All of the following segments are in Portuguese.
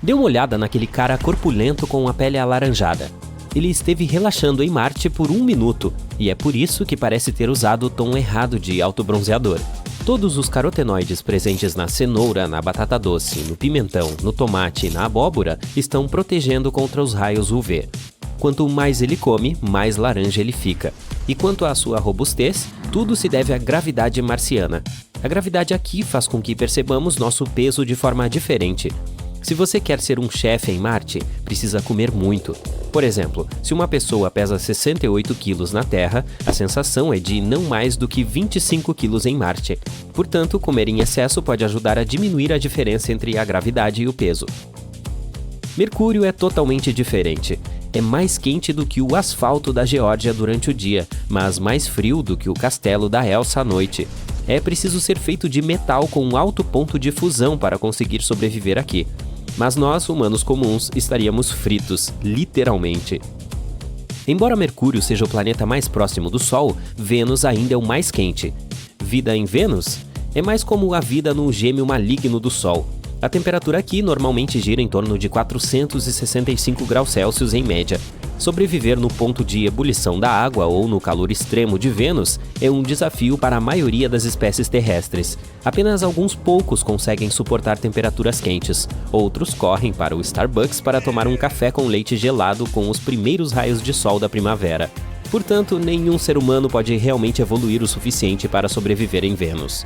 Dê uma olhada naquele cara corpulento com a pele alaranjada. Ele esteve relaxando em Marte por 1 minuto, e é por isso que parece ter usado o tom errado de autobronzeador. Todos os carotenoides presentes na cenoura, na batata doce, no pimentão, no tomate e na abóbora estão protegendo contra os raios UV. Quanto mais ele come, mais laranja ele fica. E quanto à sua robustez, tudo se deve à gravidade marciana. A gravidade aqui faz com que percebamos nosso peso de forma diferente. Se você quer ser um chefe em Marte, precisa comer muito. Por exemplo, se uma pessoa pesa 68 quilos na Terra, a sensação é de não mais do que 25 quilos em Marte. Portanto, comer em excesso pode ajudar a diminuir a diferença entre a gravidade e o peso. Mercúrio é totalmente diferente. É mais quente do que o asfalto da Geórgia durante o dia, mas mais frio do que o castelo da Elsa à noite. É preciso ser feito de metal com um alto ponto de fusão para conseguir sobreviver aqui. Mas nós, humanos comuns, estaríamos fritos, literalmente. Embora Mercúrio seja o planeta mais próximo do Sol, Vênus ainda é o mais quente. Vida em Vênus? É mais como a vida no gêmeo maligno do Sol. A temperatura aqui normalmente gira em torno de 465 graus Celsius em média. Sobreviver no ponto de ebulição da água ou no calor extremo de Vênus é um desafio para a maioria das espécies terrestres. Apenas alguns poucos conseguem suportar temperaturas quentes. Outros correm para o Starbucks para tomar um café com leite gelado com os primeiros raios de sol da primavera. Portanto, nenhum ser humano pode realmente evoluir o suficiente para sobreviver em Vênus.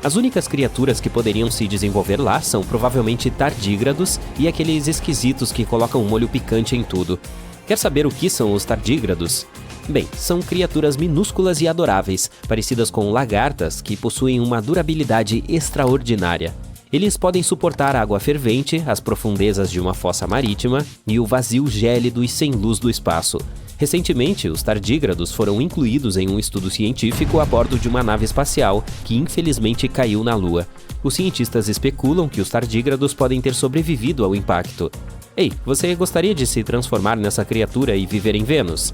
As únicas criaturas que poderiam se desenvolver lá são provavelmente tardígrados e aqueles esquisitos que colocam molho picante em tudo. Quer saber o que são os tardígrados? Bem, são criaturas minúsculas e adoráveis, parecidas com lagartas que possuem uma durabilidade extraordinária. Eles podem suportar a água fervente, as profundezas de uma fossa marítima e o vazio gélido e sem luz do espaço. Recentemente, os tardígrados foram incluídos em um estudo científico a bordo de uma nave espacial que infelizmente caiu na Lua. Os cientistas especulam que os tardígrados podem ter sobrevivido ao impacto. Ei, você gostaria de se transformar nessa criatura e viver em Vênus?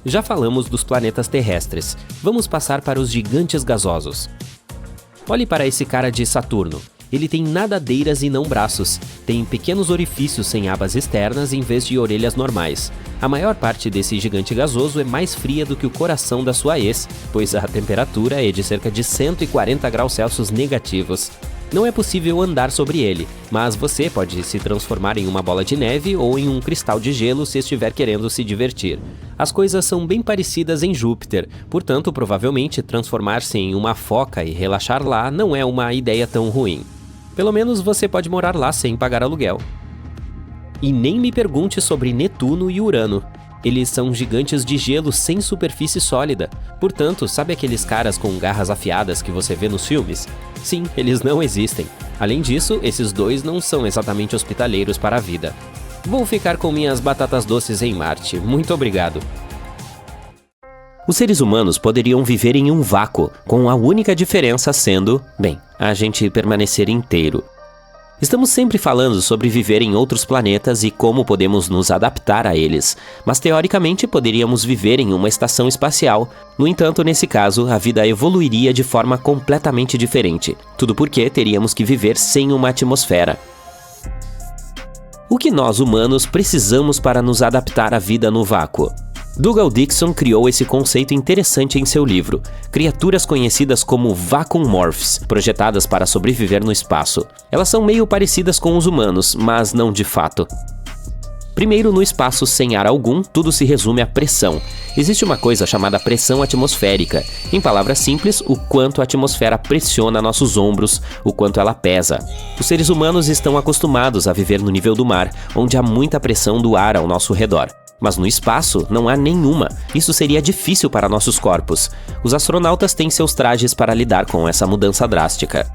Já falamos dos planetas terrestres. Vamos passar para os gigantes gasosos. Olhe para esse cara de Saturno. Ele tem nadadeiras e não braços. Tem pequenos orifícios sem abas externas em vez de orelhas normais. A maior parte desse gigante gasoso é mais fria do que o coração da sua ex, pois a temperatura é de cerca de 140 graus Celsius negativos. Não é possível andar sobre ele, mas você pode se transformar em uma bola de neve ou em um cristal de gelo se estiver querendo se divertir. As coisas são bem parecidas em Júpiter, portanto, provavelmente transformar-se em uma foca e relaxar lá não é uma ideia tão ruim. Pelo menos você pode morar lá sem pagar aluguel. E nem me pergunte sobre Netuno e Urano. Eles são gigantes de gelo sem superfície sólida. Portanto, sabe aqueles caras com garras afiadas que você vê nos filmes? Sim, eles não existem. Além disso, esses dois não são exatamente hospitaleiros para a vida. Vou ficar com minhas batatas doces em Marte. Muito obrigado. Os seres humanos poderiam viver em um vácuo, com a única diferença sendo, bem, a gente permanecer inteiro. Estamos sempre falando sobre viver em outros planetas e como podemos nos adaptar a eles, mas teoricamente poderíamos viver em uma estação espacial. No entanto, nesse caso, a vida evoluiria de forma completamente diferente. Tudo porque teríamos que viver sem uma atmosfera. O que nós, humanos, precisamos para nos adaptar à vida no vácuo? Dougal Dixon criou esse conceito interessante em seu livro, Criaturas conhecidas como Vacuumorphs, projetadas para sobreviver no espaço. Elas são meio parecidas com os humanos, mas não de fato. Primeiro, no espaço sem ar algum, tudo se resume à pressão. Existe uma coisa chamada pressão atmosférica. Em palavras simples, o quanto a atmosfera pressiona nossos ombros, o quanto ela pesa. Os seres humanos estão acostumados a viver no nível do mar, onde há muita pressão do ar ao nosso redor. Mas no espaço não há nenhuma. Isso seria difícil para nossos corpos. Os astronautas têm seus trajes para lidar com essa mudança drástica.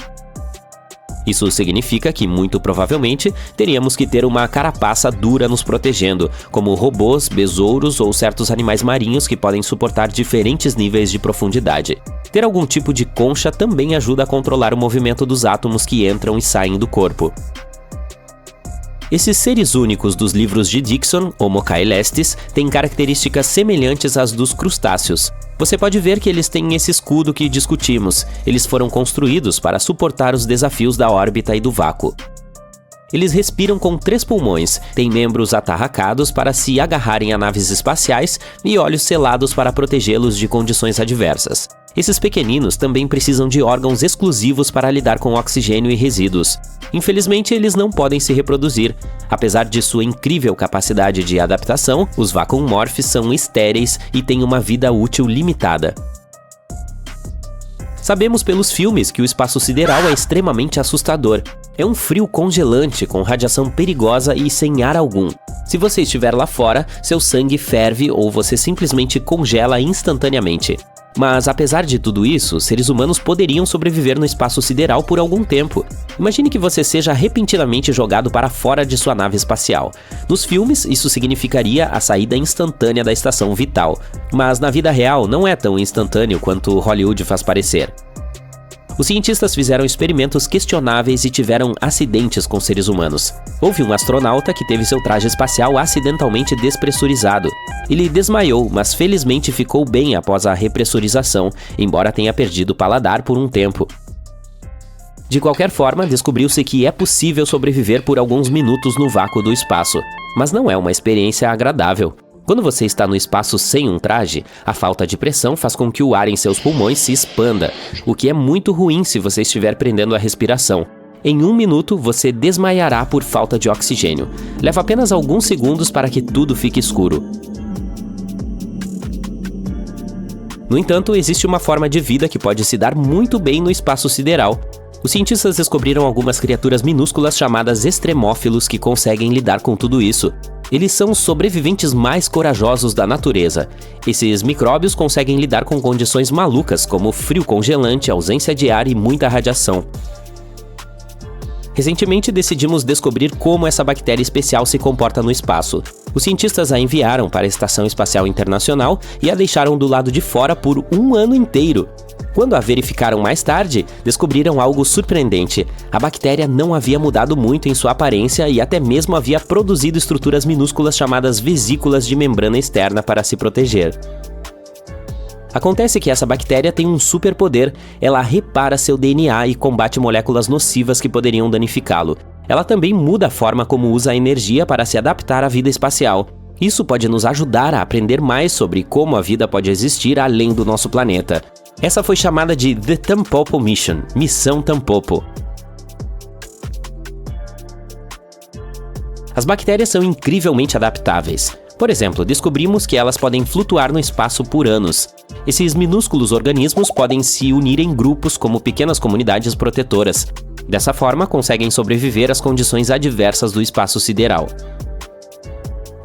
Isso significa que, muito provavelmente, teríamos que ter uma carapaça dura nos protegendo, como robôs, besouros ou certos animais marinhos que podem suportar diferentes níveis de profundidade. Ter algum tipo de concha também ajuda a controlar o movimento dos átomos que entram e saem do corpo. Esses seres únicos dos livros de Dixon, Homo caelestis, têm características semelhantes às dos crustáceos. Você pode ver que eles têm esse escudo que discutimos. Eles foram construídos para suportar os desafios da órbita e do vácuo. Eles respiram com 3 pulmões, têm membros atarracados para se agarrarem a naves espaciais e olhos selados para protegê-los de condições adversas. Esses pequeninos também precisam de órgãos exclusivos para lidar com oxigênio e resíduos. Infelizmente, eles não podem se reproduzir. Apesar de sua incrível capacidade de adaptação, os vacuumorphs são estéreis e têm uma vida útil limitada. Sabemos pelos filmes que o espaço sideral é extremamente assustador. É um frio congelante, com radiação perigosa e sem ar algum. Se você estiver lá fora, seu sangue ferve ou você simplesmente congela instantaneamente. Mas apesar de tudo isso, seres humanos poderiam sobreviver no espaço sideral por algum tempo. Imagine que você seja repentinamente jogado para fora de sua nave espacial. Nos filmes, isso significaria a saída instantânea da estação vital. Mas na vida real não é tão instantâneo quanto Hollywood faz parecer. Os cientistas fizeram experimentos questionáveis e tiveram acidentes com seres humanos. Houve um astronauta que teve seu traje espacial acidentalmente despressurizado. Ele desmaiou, mas felizmente ficou bem após a repressurização, embora tenha perdido o paladar por um tempo. De qualquer forma, descobriu-se que é possível sobreviver por alguns minutos no vácuo do espaço, mas não é uma experiência agradável. Quando você está no espaço sem um traje, a falta de pressão faz com que o ar em seus pulmões se expanda, o que é muito ruim se você estiver prendendo a respiração. Em 1 minuto, você desmaiará por falta de oxigênio. Leva apenas alguns segundos para que tudo fique escuro. No entanto, existe uma forma de vida que pode se dar muito bem no espaço sideral. Os cientistas descobriram algumas criaturas minúsculas chamadas extremófilos que conseguem lidar com tudo isso. Eles são os sobreviventes mais corajosos da natureza. Esses micróbios conseguem lidar com condições malucas, como frio congelante, ausência de ar e muita radiação. Recentemente decidimos descobrir como essa bactéria especial se comporta no espaço. Os cientistas a enviaram para a Estação Espacial Internacional e a deixaram do lado de fora por 1 ano inteiro. Quando a verificaram mais tarde, descobriram algo surpreendente. A bactéria não havia mudado muito em sua aparência e até mesmo havia produzido estruturas minúsculas chamadas vesículas de membrana externa para se proteger. Acontece que essa bactéria tem um superpoder. Ela repara seu DNA e combate moléculas nocivas que poderiam danificá-lo. Ela também muda a forma como usa a energia para se adaptar à vida espacial. Isso pode nos ajudar a aprender mais sobre como a vida pode existir além do nosso planeta. Essa foi chamada de The Tampopo Mission, Missão Tampopo. As bactérias são incrivelmente adaptáveis. Por exemplo, descobrimos que elas podem flutuar no espaço por anos. Esses minúsculos organismos podem se unir em grupos como pequenas comunidades protetoras. Dessa forma, conseguem sobreviver às condições adversas do espaço sideral.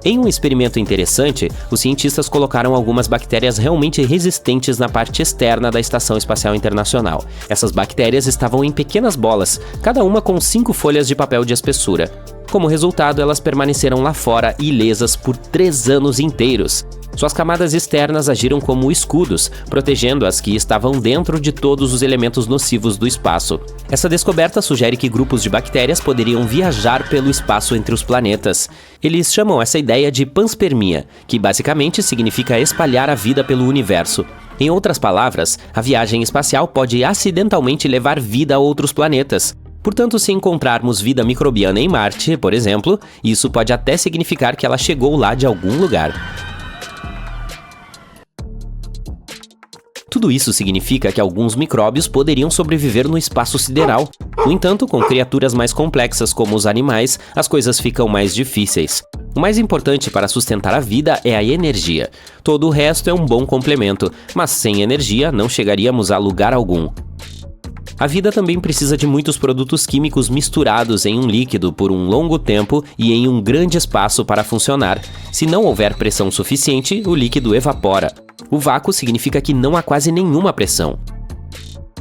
Em um experimento interessante, os cientistas colocaram algumas bactérias realmente resistentes na parte externa da Estação Espacial Internacional. Essas bactérias estavam em pequenas bolas, cada uma com 5 folhas de papel de espessura. Como resultado, elas permaneceram lá fora ilesas por 3 anos inteiros. Suas camadas externas agiram como escudos, protegendo as que estavam dentro de todos os elementos nocivos do espaço. Essa descoberta sugere que grupos de bactérias poderiam viajar pelo espaço entre os planetas. Eles chamam essa ideia de panspermia, que basicamente significa espalhar a vida pelo universo. Em outras palavras, a viagem espacial pode acidentalmente levar vida a outros planetas. Portanto, se encontrarmos vida microbiana em Marte, por exemplo, isso pode até significar que ela chegou lá de algum lugar. Tudo isso significa que alguns micróbios poderiam sobreviver no espaço sideral. No entanto, com criaturas mais complexas como os animais, as coisas ficam mais difíceis. O mais importante para sustentar a vida é a energia. Todo o resto é um bom complemento, mas sem energia não chegaríamos a lugar algum. A vida também precisa de muitos produtos químicos misturados em um líquido por um longo tempo e em um grande espaço para funcionar. Se não houver pressão suficiente, o líquido evapora. O vácuo significa que não há quase nenhuma pressão.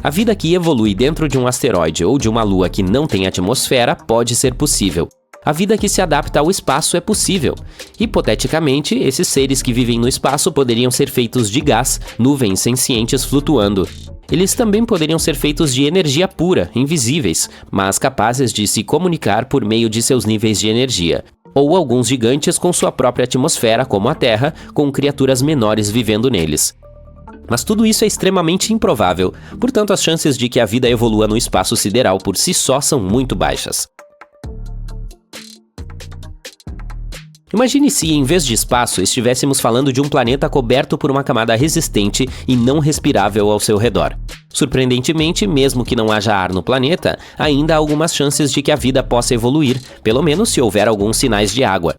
A vida que evolui dentro de um asteroide ou de uma lua que não tem atmosfera pode ser possível. A vida que se adapta ao espaço é possível. Hipoteticamente, esses seres que vivem no espaço poderiam ser feitos de gás, nuvens sencientes flutuando. Eles também poderiam ser feitos de energia pura, invisíveis, mas capazes de se comunicar por meio de seus níveis de energia. Ou alguns gigantes com sua própria atmosfera, como a Terra, com criaturas menores vivendo neles. Mas tudo isso é extremamente improvável, portanto as chances de que a vida evolua no espaço sideral por si só são muito baixas. Imagine se, em vez de espaço, estivéssemos falando de um planeta coberto por uma camada resistente e não respirável ao seu redor. Surpreendentemente, mesmo que não haja ar no planeta, ainda há algumas chances de que a vida possa evoluir, pelo menos se houver alguns sinais de água.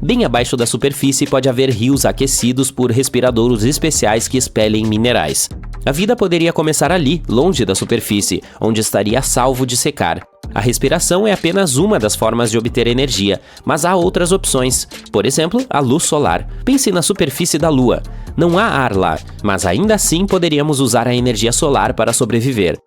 Bem abaixo da superfície pode haver rios aquecidos por respiradouros especiais que expelem minerais. A vida poderia começar ali, longe da superfície, onde estaria a salvo de secar. A respiração é apenas uma das formas de obter energia, mas há outras opções. Por exemplo, a luz solar. Pense na superfície da Lua. Não há ar lá, mas ainda assim poderíamos usar a energia solar para sobreviver.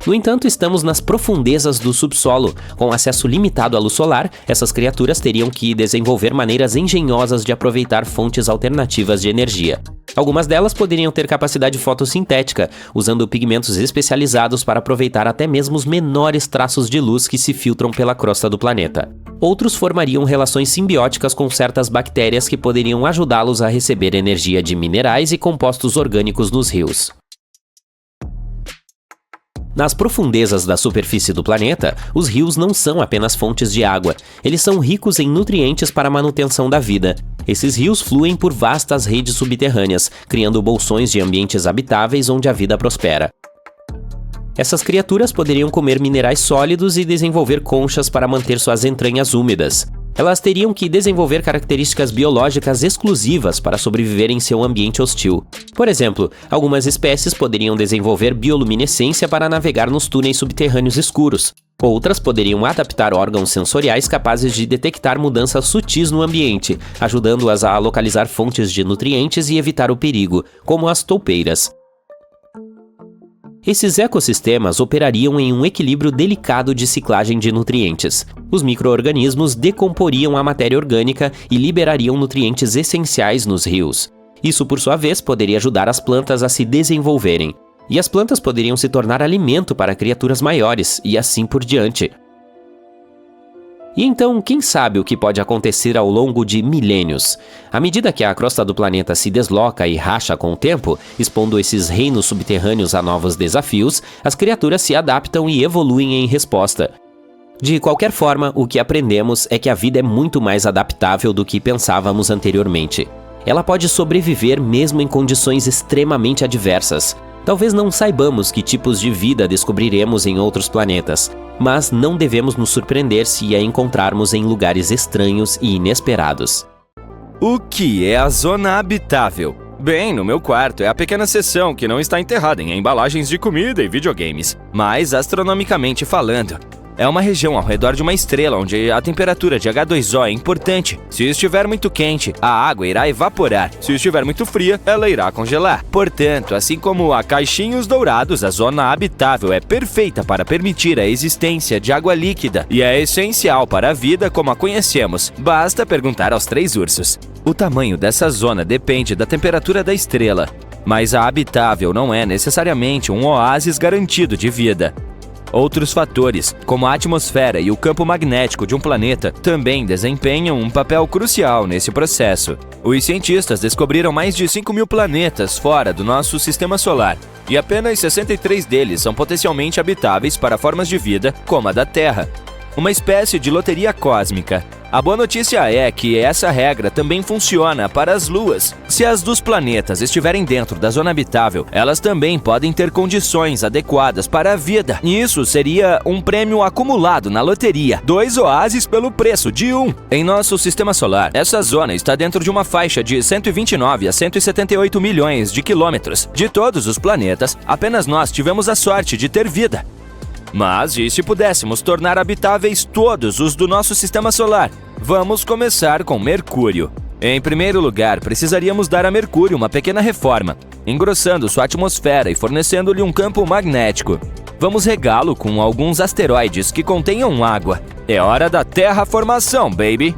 No entanto, estamos nas profundezas do subsolo. Com acesso limitado à luz solar, essas criaturas teriam que desenvolver maneiras engenhosas de aproveitar fontes alternativas de energia. Algumas delas poderiam ter capacidade fotossintética, usando pigmentos especializados para aproveitar até mesmo os menores traços de luz que se filtram pela crosta do planeta. Outros formariam relações simbióticas com certas bactérias que poderiam ajudá-los a receber energia de minerais e compostos orgânicos nos rios. Nas profundezas da superfície do planeta, os rios não são apenas fontes de água, eles são ricos em nutrientes para a manutenção da vida. Esses rios fluem por vastas redes subterrâneas, criando bolsões de ambientes habitáveis onde a vida prospera. Essas criaturas poderiam comer minerais sólidos e desenvolver conchas para manter suas entranhas úmidas. Elas teriam que desenvolver características biológicas exclusivas para sobreviver em seu ambiente hostil. Por exemplo, algumas espécies poderiam desenvolver bioluminescência para navegar nos túneis subterrâneos escuros. Outras poderiam adaptar órgãos sensoriais capazes de detectar mudanças sutis no ambiente, ajudando-as a localizar fontes de nutrientes e evitar o perigo, como as toupeiras. Esses ecossistemas operariam em um equilíbrio delicado de ciclagem de nutrientes. Os micro-organismos decomporiam a matéria orgânica e liberariam nutrientes essenciais nos rios. Isso, por sua vez, poderia ajudar as plantas a se desenvolverem. E as plantas poderiam se tornar alimento para criaturas maiores, e assim por diante. E então, quem sabe o que pode acontecer ao longo de milênios? À medida que a crosta do planeta se desloca e racha com o tempo, expondo esses reinos subterrâneos a novos desafios, as criaturas se adaptam e evoluem em resposta. De qualquer forma, o que aprendemos é que a vida é muito mais adaptável do que pensávamos anteriormente. Ela pode sobreviver mesmo em condições extremamente adversas. Talvez não saibamos que tipos de vida descobriremos em outros planetas, mas não devemos nos surpreender se a encontrarmos em lugares estranhos e inesperados. O que é a zona habitável? Bem, no meu quarto é a pequena seção que não está enterrada em embalagens de comida e videogames, mas astronomicamente falando, é uma região ao redor de uma estrela onde a temperatura de H2O é importante. Se estiver muito quente, a água irá evaporar. Se estiver muito fria, ela irá congelar. Portanto, assim como há caixinhos dourados, a zona habitável é perfeita para permitir a existência de água líquida e é essencial para a vida como a conhecemos. Basta perguntar aos 3 ursos. O tamanho dessa zona depende da temperatura da estrela, mas a habitável não é necessariamente um oásis garantido de vida. Outros fatores, como a atmosfera e o campo magnético de um planeta, também desempenham um papel crucial nesse processo. Os cientistas descobriram mais de 5.000 planetas fora do nosso sistema solar, e apenas 63 deles são potencialmente habitáveis para formas de vida como a da Terra. Uma espécie de loteria cósmica. A boa notícia é que essa regra também funciona para as luas. Se as dos planetas estiverem dentro da zona habitável, elas também podem ter condições adequadas para a vida. E isso seria um prêmio acumulado na loteria. 2 oásis pelo preço de 1. Em nosso sistema solar, essa zona está dentro de uma faixa de 129 a 178 milhões de quilômetros. De todos os planetas, apenas nós tivemos a sorte de ter vida. Mas e se pudéssemos tornar habitáveis todos os do nosso sistema solar? Vamos começar com Mercúrio. Em primeiro lugar, precisaríamos dar a Mercúrio uma pequena reforma, engrossando sua atmosfera e fornecendo-lhe um campo magnético. Vamos regá-lo com alguns asteroides que contenham água. É hora da terraformação, baby!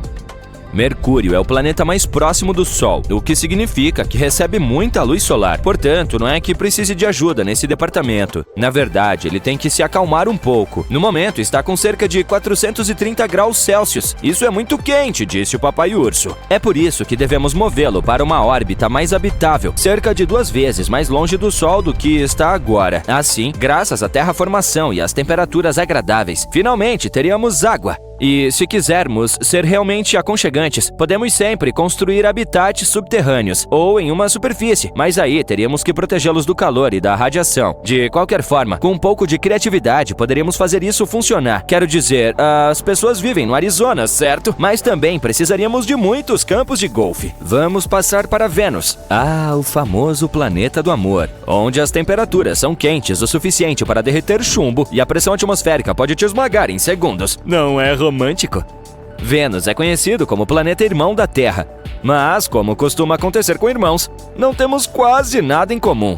Mercúrio é o planeta mais próximo do Sol, o que significa que recebe muita luz solar. Portanto, não é que precise de ajuda nesse departamento. Na verdade, ele tem que se acalmar um pouco. No momento, está com cerca de 430 graus Celsius. Isso é muito quente, disse o papai urso. É por isso que devemos movê-lo para uma órbita mais habitável, cerca de 2 vezes mais longe do Sol do que está agora. Assim, graças à terraformação e às temperaturas agradáveis, finalmente teríamos água. E se quisermos ser realmente aconchegantes, podemos sempre construir habitats subterrâneos ou em uma superfície, mas aí teríamos que protegê-los do calor e da radiação. De qualquer forma, com um pouco de criatividade, poderíamos fazer isso funcionar. Quero dizer, as pessoas vivem no Arizona, certo? Mas também precisaríamos de muitos campos de golfe. Vamos passar para Vênus. Ah, o famoso planeta do amor, onde as temperaturas são quentes o suficiente para derreter chumbo e a pressão atmosférica pode te esmagar em segundos. Não é romântico? Vênus é conhecido como o planeta irmão da Terra, mas, como costuma acontecer com irmãos, não temos quase nada em comum.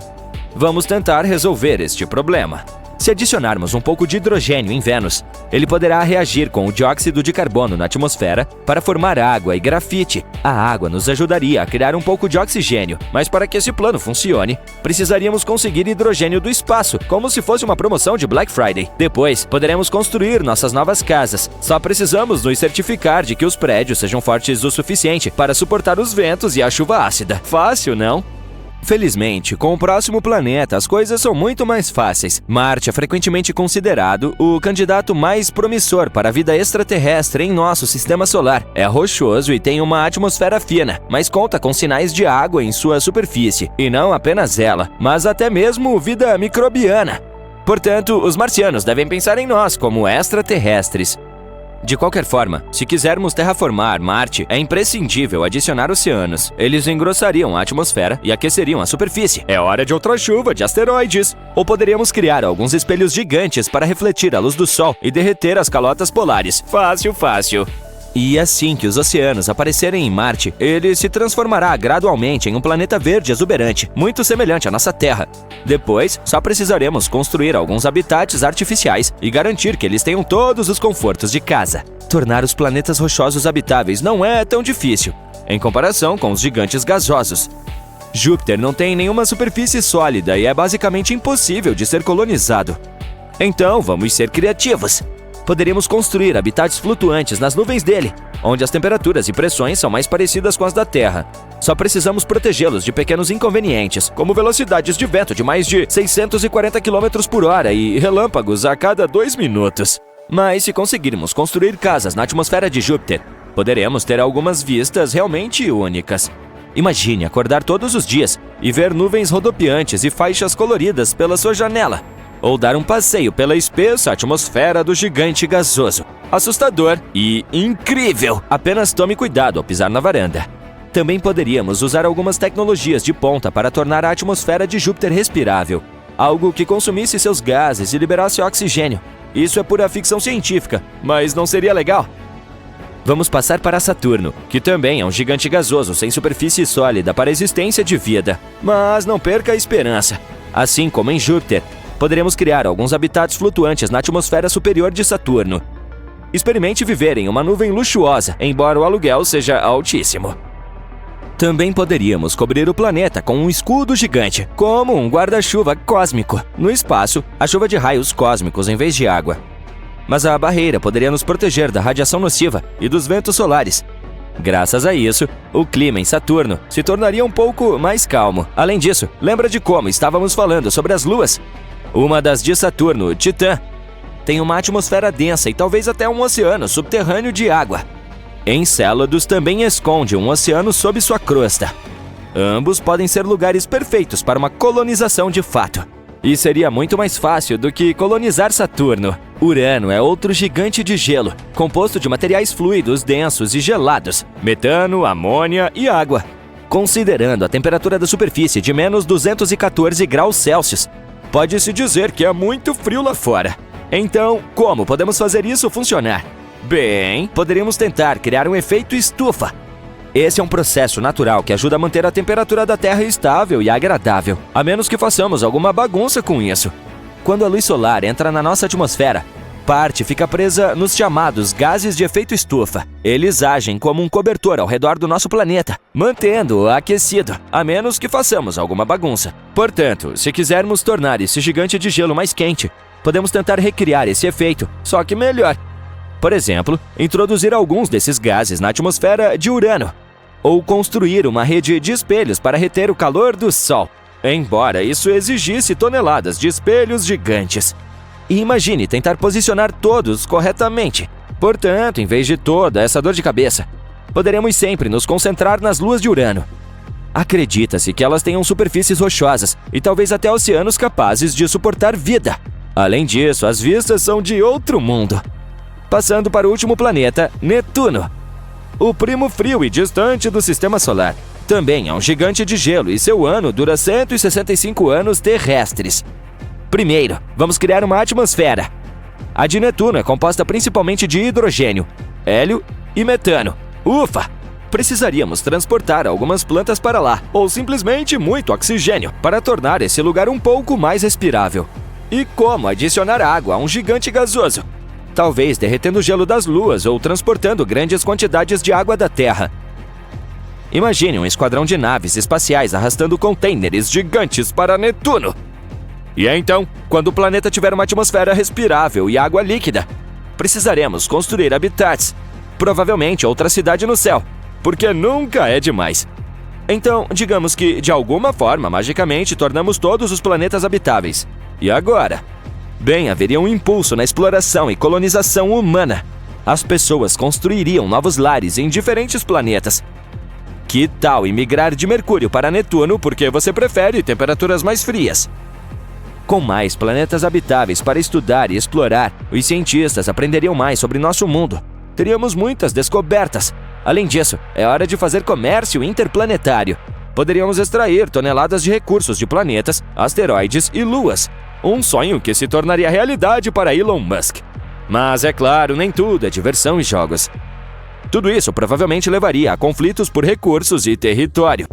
Vamos tentar resolver este problema. Se adicionarmos um pouco de hidrogênio em Vênus, ele poderá reagir com o dióxido de carbono na atmosfera para formar água e grafite. A água nos ajudaria a criar um pouco de oxigênio, mas para que esse plano funcione, precisaríamos conseguir hidrogênio do espaço, como se fosse uma promoção de Black Friday. Depois, poderemos construir nossas novas casas. Só precisamos nos certificar de que os prédios sejam fortes o suficiente para suportar os ventos e a chuva ácida. Fácil, não? Felizmente, com o próximo planeta, as coisas são muito mais fáceis. Marte é frequentemente considerado o candidato mais promissor para a vida extraterrestre em nosso sistema solar. É rochoso e tem uma atmosfera fina, mas conta com sinais de água em sua superfície. E não apenas ela, mas até mesmo vida microbiana. Portanto, os marcianos devem pensar em nós como extraterrestres. De qualquer forma, se quisermos terraformar Marte, é imprescindível adicionar oceanos. Eles engrossariam a atmosfera e aqueceriam a superfície. É hora de outra chuva de asteroides. Ou poderíamos criar alguns espelhos gigantes para refletir a luz do Sol e derreter as calotas polares. Fácil, fácil. E assim que os oceanos aparecerem em Marte, ele se transformará gradualmente em um planeta verde exuberante, muito semelhante à nossa Terra. Depois, só precisaremos construir alguns habitats artificiais e garantir que eles tenham todos os confortos de casa. Tornar os planetas rochosos habitáveis não é tão difícil, em comparação com os gigantes gasosos. Júpiter não tem nenhuma superfície sólida e é basicamente impossível de ser colonizado. Então, vamos ser criativos. Poderíamos construir habitats flutuantes nas nuvens dele, onde as temperaturas e pressões são mais parecidas com as da Terra. Só precisamos protegê-los de pequenos inconvenientes, como velocidades de vento de mais de 640 km por hora e relâmpagos a cada 2 minutos. Mas se conseguirmos construir casas na atmosfera de Júpiter, poderemos ter algumas vistas realmente únicas. Imagine acordar todos os dias e ver nuvens rodopiantes e faixas coloridas pela sua janela. Ou dar um passeio pela espessa atmosfera do gigante gasoso. Assustador e incrível! Apenas tome cuidado ao pisar na varanda. Também poderíamos usar algumas tecnologias de ponta para tornar a atmosfera de Júpiter respirável. Algo que consumisse seus gases e liberasse oxigênio. Isso é pura ficção científica, mas não seria legal? Vamos passar para Saturno, que também é um gigante gasoso sem superfície sólida para a existência de vida. Mas não perca a esperança. Assim como em Júpiter, poderemos criar alguns habitats flutuantes na atmosfera superior de Saturno. Experimente viver em uma nuvem luxuosa, embora o aluguel seja altíssimo. Também poderíamos cobrir o planeta com um escudo gigante, como um guarda-chuva cósmico. No espaço, a chuva de raios cósmicos em vez de água. Mas a barreira poderia nos proteger da radiação nociva e dos ventos solares. Graças a isso, o clima em Saturno se tornaria um pouco mais calmo. Além disso, lembra de como estávamos falando sobre as luas? Uma das de Saturno, Titã, tem uma atmosfera densa e talvez até um oceano subterrâneo de água. Encélados também esconde um oceano sob sua crosta. Ambos podem ser lugares perfeitos para uma colonização de fato. E seria muito mais fácil do que colonizar Saturno. Urano é outro gigante de gelo, composto de materiais fluidos densos e gelados, metano, amônia e água. Considerando a temperatura da superfície de menos 214 graus Celsius, pode-se dizer que é muito frio lá fora. Então, como podemos fazer isso funcionar? Bem, poderíamos tentar criar um efeito estufa. Esse é um processo natural que ajuda a manter a temperatura da Terra estável e agradável, a menos que façamos alguma bagunça com isso. Quando a luz solar entra na nossa atmosfera, parte fica presa nos chamados gases de efeito estufa. Eles agem como um cobertor ao redor do nosso planeta, mantendo-o aquecido, a menos que façamos alguma bagunça. Portanto, se quisermos tornar esse gigante de gelo mais quente, podemos tentar recriar esse efeito, só que melhor. Por exemplo, introduzir alguns desses gases na atmosfera de Urano, ou construir uma rede de espelhos para reter o calor do Sol, embora isso exigisse toneladas de espelhos gigantes. E imagine tentar posicionar todos corretamente. Portanto, em vez de toda essa dor de cabeça, poderemos sempre nos concentrar nas luas de Urano. Acredita-se que elas tenham superfícies rochosas e talvez até oceanos capazes de suportar vida. Além disso, as vistas são de outro mundo. Passando para o último planeta, Netuno. O primo frio e distante do Sistema Solar. Também é um gigante de gelo e seu ano dura 165 anos terrestres. Primeiro, vamos criar uma atmosfera. A de Netuno é composta principalmente de hidrogênio, hélio e metano. Ufa! Precisaríamos transportar algumas plantas para lá, ou simplesmente muito oxigênio, para tornar esse lugar um pouco mais respirável. E como adicionar água a um gigante gasoso? Talvez derretendo o gelo das luas ou transportando grandes quantidades de água da Terra. Imagine um esquadrão de naves espaciais arrastando contêineres gigantes para Netuno. E então, quando o planeta tiver uma atmosfera respirável e água líquida, precisaremos construir habitats, provavelmente outra cidade no céu, porque nunca é demais. Então, digamos que, de alguma forma, magicamente, tornamos todos os planetas habitáveis. E agora? Bem, haveria um impulso na exploração e colonização humana. As pessoas construiriam novos lares em diferentes planetas. Que tal imigrar de Mercúrio para Netuno porque você prefere temperaturas mais frias? Com mais planetas habitáveis para estudar e explorar, os cientistas aprenderiam mais sobre nosso mundo. Teríamos muitas descobertas. Além disso, é hora de fazer comércio interplanetário. Poderíamos extrair toneladas de recursos de planetas, asteroides e luas. Um sonho que se tornaria realidade para Elon Musk. Mas, é claro, nem tudo é diversão e jogos. Tudo isso provavelmente levaria a conflitos por recursos e território.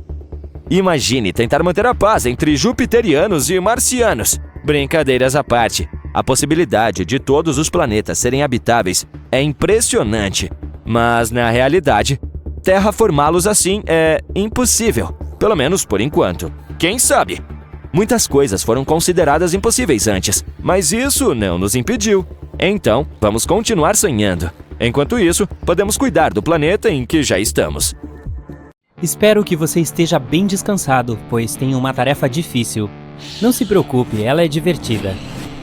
Imagine tentar manter a paz entre jupiterianos e marcianos. Brincadeiras à parte, a possibilidade de todos os planetas serem habitáveis é impressionante. Mas, na realidade, terraformá-los assim é impossível. Pelo menos por enquanto. Quem sabe? Muitas coisas foram consideradas impossíveis antes, mas isso não nos impediu. Então, vamos continuar sonhando. Enquanto isso, podemos cuidar do planeta em que já estamos. Espero que você esteja bem descansado, pois tem uma tarefa difícil. Não se preocupe, ela é divertida.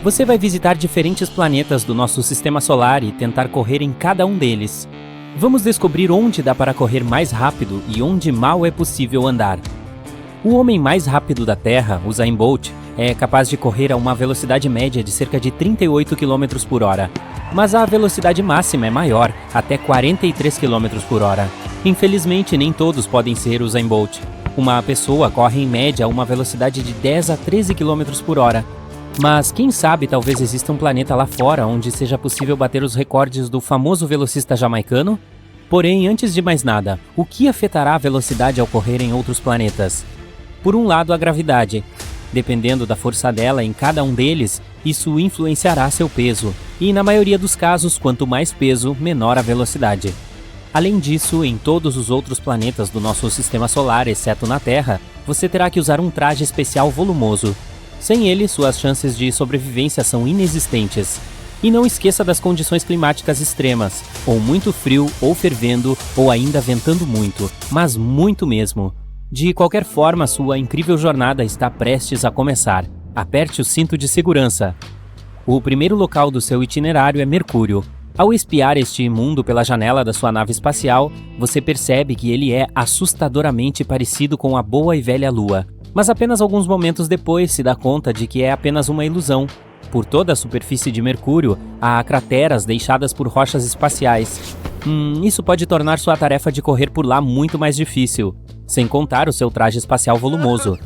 Você vai visitar diferentes planetas do nosso Sistema Solar e tentar correr em cada um deles. Vamos descobrir onde dá para correr mais rápido e onde mal é possível andar. O homem mais rápido da Terra, o Usain Bolt, é capaz de correr a uma velocidade média de cerca de 38 km por hora. Mas a velocidade máxima é maior, até 43 km por hora. Infelizmente, nem todos podem ser o Usain Bolt. Uma pessoa corre em média a uma velocidade de 10 a 13 km por hora. Mas quem sabe talvez exista um planeta lá fora onde seja possível bater os recordes do famoso velocista jamaicano? Porém, antes de mais nada, o que afetará a velocidade ao correr em outros planetas? Por um lado, a gravidade. Dependendo da força dela em cada um deles, isso influenciará seu peso, e na maioria dos casos, quanto mais peso, menor a velocidade. Além disso, em todos os outros planetas do nosso Sistema Solar, exceto na Terra, você terá que usar um traje especial volumoso. Sem ele, suas chances de sobrevivência são inexistentes. E não esqueça das condições climáticas extremas, ou muito frio, ou fervendo, ou ainda ventando muito, mas muito mesmo. De qualquer forma, sua incrível jornada está prestes a começar. Aperte o cinto de segurança. O primeiro local do seu itinerário é Mercúrio. Ao espiar este mundo pela janela da sua nave espacial, você percebe que ele é assustadoramente parecido com a boa e velha Lua. Mas apenas alguns momentos depois se dá conta de que é apenas uma ilusão. Por toda a superfície de Mercúrio, há crateras deixadas por rochas espaciais. Isso pode tornar sua tarefa de correr por lá muito mais difícil. Sem contar o seu traje espacial volumoso.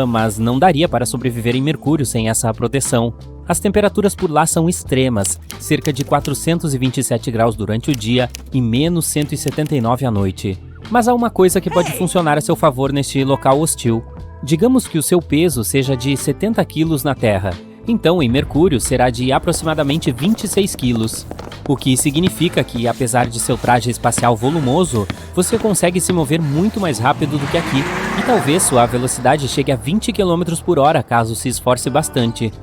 Mas não daria para sobreviver em Mercúrio sem essa proteção. As temperaturas por lá são extremas, cerca de 427 graus durante o dia e menos 179 à noite. Mas há uma coisa que pode funcionar a seu favor neste local hostil. Digamos que o seu peso seja de 70 quilos na Terra. Então, em Mercúrio, será de aproximadamente 26 quilos. O que significa que, apesar de seu traje espacial volumoso, você consegue se mover muito mais rápido do que aqui. E talvez sua velocidade chegue a 20 km por hora, caso se esforce bastante.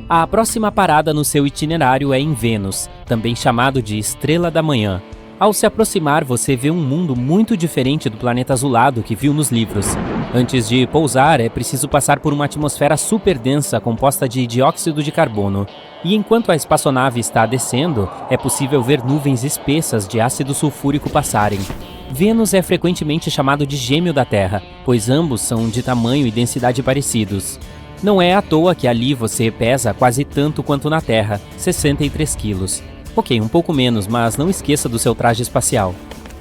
A próxima parada no seu itinerário é em Vênus, também chamado de Estrela da Manhã. Ao se aproximar, você vê um mundo muito diferente do planeta azulado que viu nos livros. Antes de pousar, é preciso passar por uma atmosfera super densa composta de dióxido de carbono. E enquanto a espaçonave está descendo, é possível ver nuvens espessas de ácido sulfúrico passarem. Vênus é frequentemente chamado de gêmeo da Terra, pois ambos são de tamanho e densidade parecidos. Não é à toa que ali você pesa quase tanto quanto na Terra, 63 quilos. Ok, um pouco menos, mas não esqueça do seu traje espacial.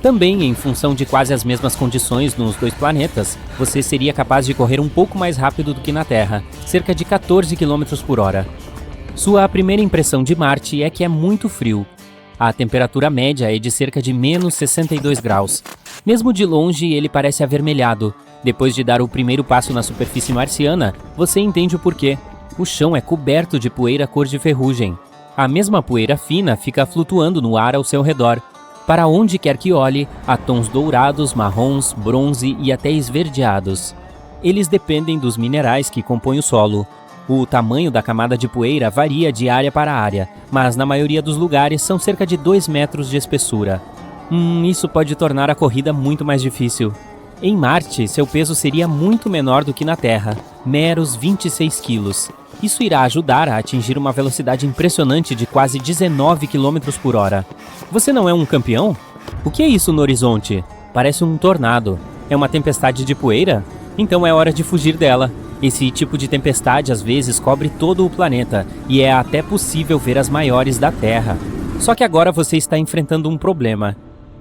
Também, em função de quase as mesmas condições nos dois planetas, você seria capaz de correr um pouco mais rápido do que na Terra, cerca de 14 km por hora. Sua primeira impressão de Marte é que é muito frio. A temperatura média é de cerca de menos 62 graus. Mesmo de longe, ele parece avermelhado. Depois de dar o primeiro passo na superfície marciana, você entende o porquê. O chão é coberto de poeira cor de ferrugem. A mesma poeira fina fica flutuando no ar ao seu redor. Para onde quer que olhe, há tons dourados, marrons, bronze e até esverdeados. Eles dependem dos minerais que compõem o solo. O tamanho da camada de poeira varia de área para área, mas na maioria dos lugares são cerca de 2 metros de espessura. Isso pode tornar a corrida muito mais difícil. Em Marte, seu peso seria muito menor do que na Terra, meros 26 quilos. Isso irá ajudar a atingir uma velocidade impressionante de quase 19 km por hora. Você não é um campeão? O que é isso no horizonte? Parece um tornado. É uma tempestade de poeira? Então é hora de fugir dela. Esse tipo de tempestade às vezes cobre todo o planeta e é até possível ver as maiores da Terra. Só que agora você está enfrentando um problema.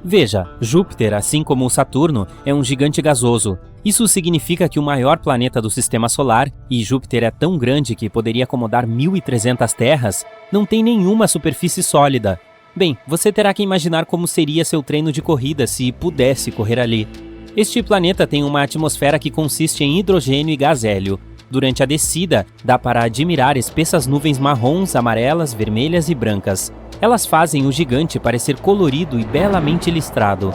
Veja, Júpiter, assim como o Saturno, é um gigante gasoso. Isso significa que o maior planeta do Sistema Solar, e Júpiter é tão grande que poderia acomodar 1.300 terras, não tem nenhuma superfície sólida. Bem, você terá que imaginar como seria seu treino de corrida se pudesse correr ali. Este planeta tem uma atmosfera que consiste em hidrogênio e gás hélio. Durante a descida, dá para admirar espessas nuvens marrons, amarelas, vermelhas e brancas. Elas fazem o gigante parecer colorido e belamente listrado.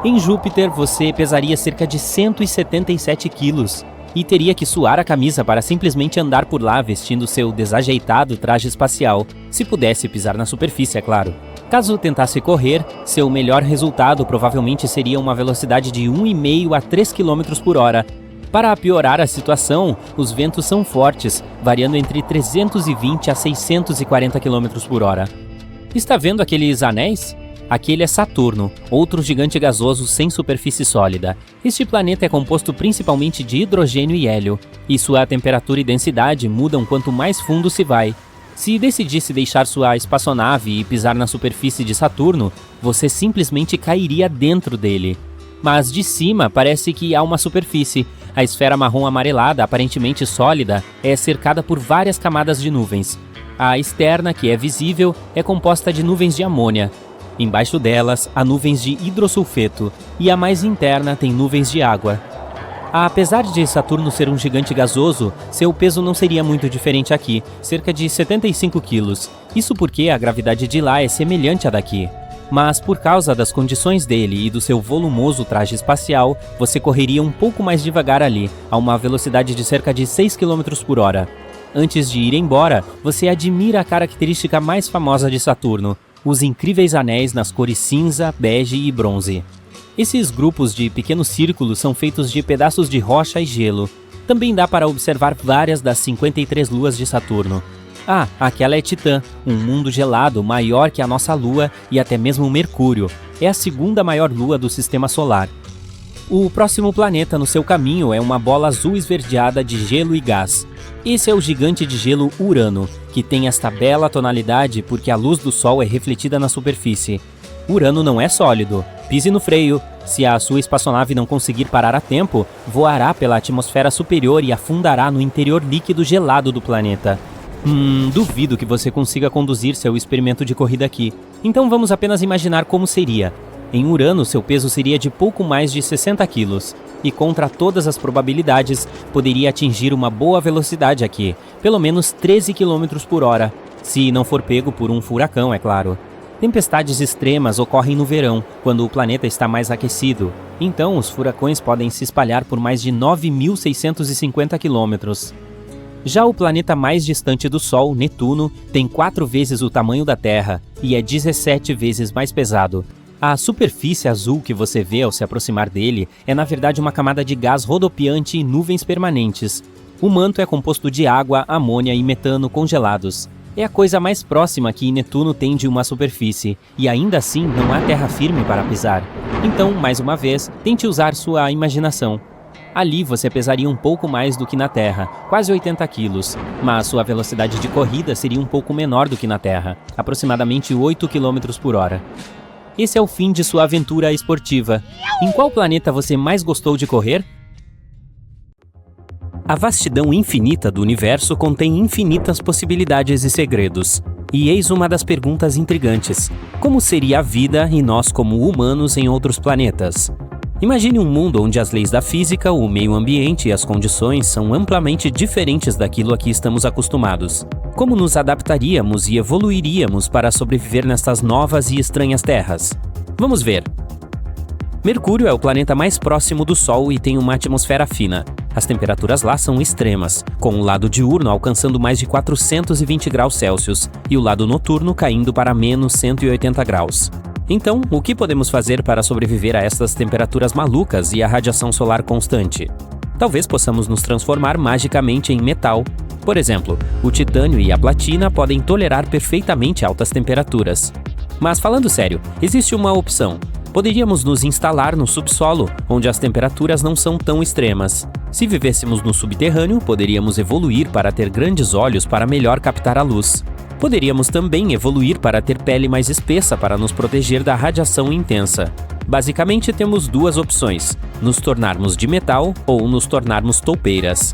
Em Júpiter, você pesaria cerca de 177 quilos e teria que suar a camisa para simplesmente andar por lá vestindo seu desajeitado traje espacial, se pudesse pisar na superfície, é claro. Caso tentasse correr, seu melhor resultado provavelmente seria uma velocidade de 1,5 a 3 km por hora. Para piorar a situação, os ventos são fortes, variando entre 320 a 640 km por hora. Está vendo aqueles anéis? Aquele é Saturno, outro gigante gasoso sem superfície sólida. Este planeta é composto principalmente de hidrogênio e hélio, e sua temperatura e densidade mudam quanto mais fundo se vai. Se decidisse deixar sua espaçonave e pisar na superfície de Saturno, você simplesmente cairia dentro dele. Mas de cima parece que há uma superfície. A esfera marrom amarelada, aparentemente sólida, é cercada por várias camadas de nuvens. A externa, que é visível, é composta de nuvens de amônia. Embaixo delas, há nuvens de hidrossulfeto, e a mais interna tem nuvens de água. Apesar de Saturno ser um gigante gasoso, seu peso não seria muito diferente aqui, cerca de 75 quilos. Isso porque a gravidade de lá é semelhante à daqui. Mas por causa das condições dele e do seu volumoso traje espacial, você correria um pouco mais devagar ali, a uma velocidade de cerca de 6 km por hora. Antes de ir embora, você admira a característica mais famosa de Saturno, os incríveis anéis nas cores cinza, bege e bronze. Esses grupos de pequenos círculos são feitos de pedaços de rocha e gelo. Também dá para observar várias das 53 luas de Saturno. Aquela é Titã, um mundo gelado maior que a nossa Lua e até mesmo Mercúrio. É a segunda maior lua do Sistema Solar. O próximo planeta no seu caminho é uma bola azul esverdeada de gelo e gás. Esse é o gigante de gelo Urano, que tem esta bela tonalidade porque a luz do Sol é refletida na superfície. Urano não é sólido. Pise no freio. Se a sua espaçonave não conseguir parar a tempo, voará pela atmosfera superior e afundará no interior líquido gelado do planeta. Duvido que você consiga conduzir seu experimento de corrida aqui. Então vamos apenas imaginar como seria. Em Urano, seu peso seria de pouco mais de 60 quilos. E contra todas as probabilidades, poderia atingir uma boa velocidade aqui, pelo menos 13 km por hora. Se não for pego por um furacão, é claro. Tempestades extremas ocorrem no verão, quando o planeta está mais aquecido. Então, os furacões podem se espalhar por mais de 9.650 quilômetros. Já o planeta mais distante do Sol, Netuno, tem 4 vezes o tamanho da Terra e é 17 vezes mais pesado. A superfície azul que você vê ao se aproximar dele é na verdade uma camada de gás rodopiante e nuvens permanentes. O manto é composto de água, amônia e metano congelados. É a coisa mais próxima que Netuno tem de uma superfície, e ainda assim não há terra firme para pisar. Então, mais uma vez, tente usar sua imaginação. Ali você pesaria um pouco mais do que na Terra, quase 80 quilos, mas sua velocidade de corrida seria um pouco menor do que na Terra, aproximadamente 8 km por hora. Esse é o fim de sua aventura esportiva. Em qual planeta você mais gostou de correr? A vastidão infinita do universo contém infinitas possibilidades e segredos. E eis uma das perguntas intrigantes: como seria a vida e nós como humanos em outros planetas? Imagine um mundo onde as leis da física, o meio ambiente e as condições são amplamente diferentes daquilo a que estamos acostumados. Como nos adaptaríamos e evoluiríamos para sobreviver nestas novas e estranhas terras? Vamos ver. Mercúrio é o planeta mais próximo do Sol e tem uma atmosfera fina. As temperaturas lá são extremas, com o lado diurno alcançando mais de 420 graus Celsius e o lado noturno caindo para menos 180 graus. Então, o que podemos fazer para sobreviver a essas temperaturas malucas e a radiação solar constante? Talvez possamos nos transformar magicamente em metal. Por exemplo, o titânio e a platina podem tolerar perfeitamente altas temperaturas. Mas falando sério, existe uma opção. Poderíamos nos instalar no subsolo, onde as temperaturas não são tão extremas. Se vivêssemos no subterrâneo, poderíamos evoluir para ter grandes olhos para melhor captar a luz. Poderíamos também evoluir para ter pele mais espessa para nos proteger da radiação intensa. Basicamente, temos duas opções: nos tornarmos de metal ou nos tornarmos toupeiras.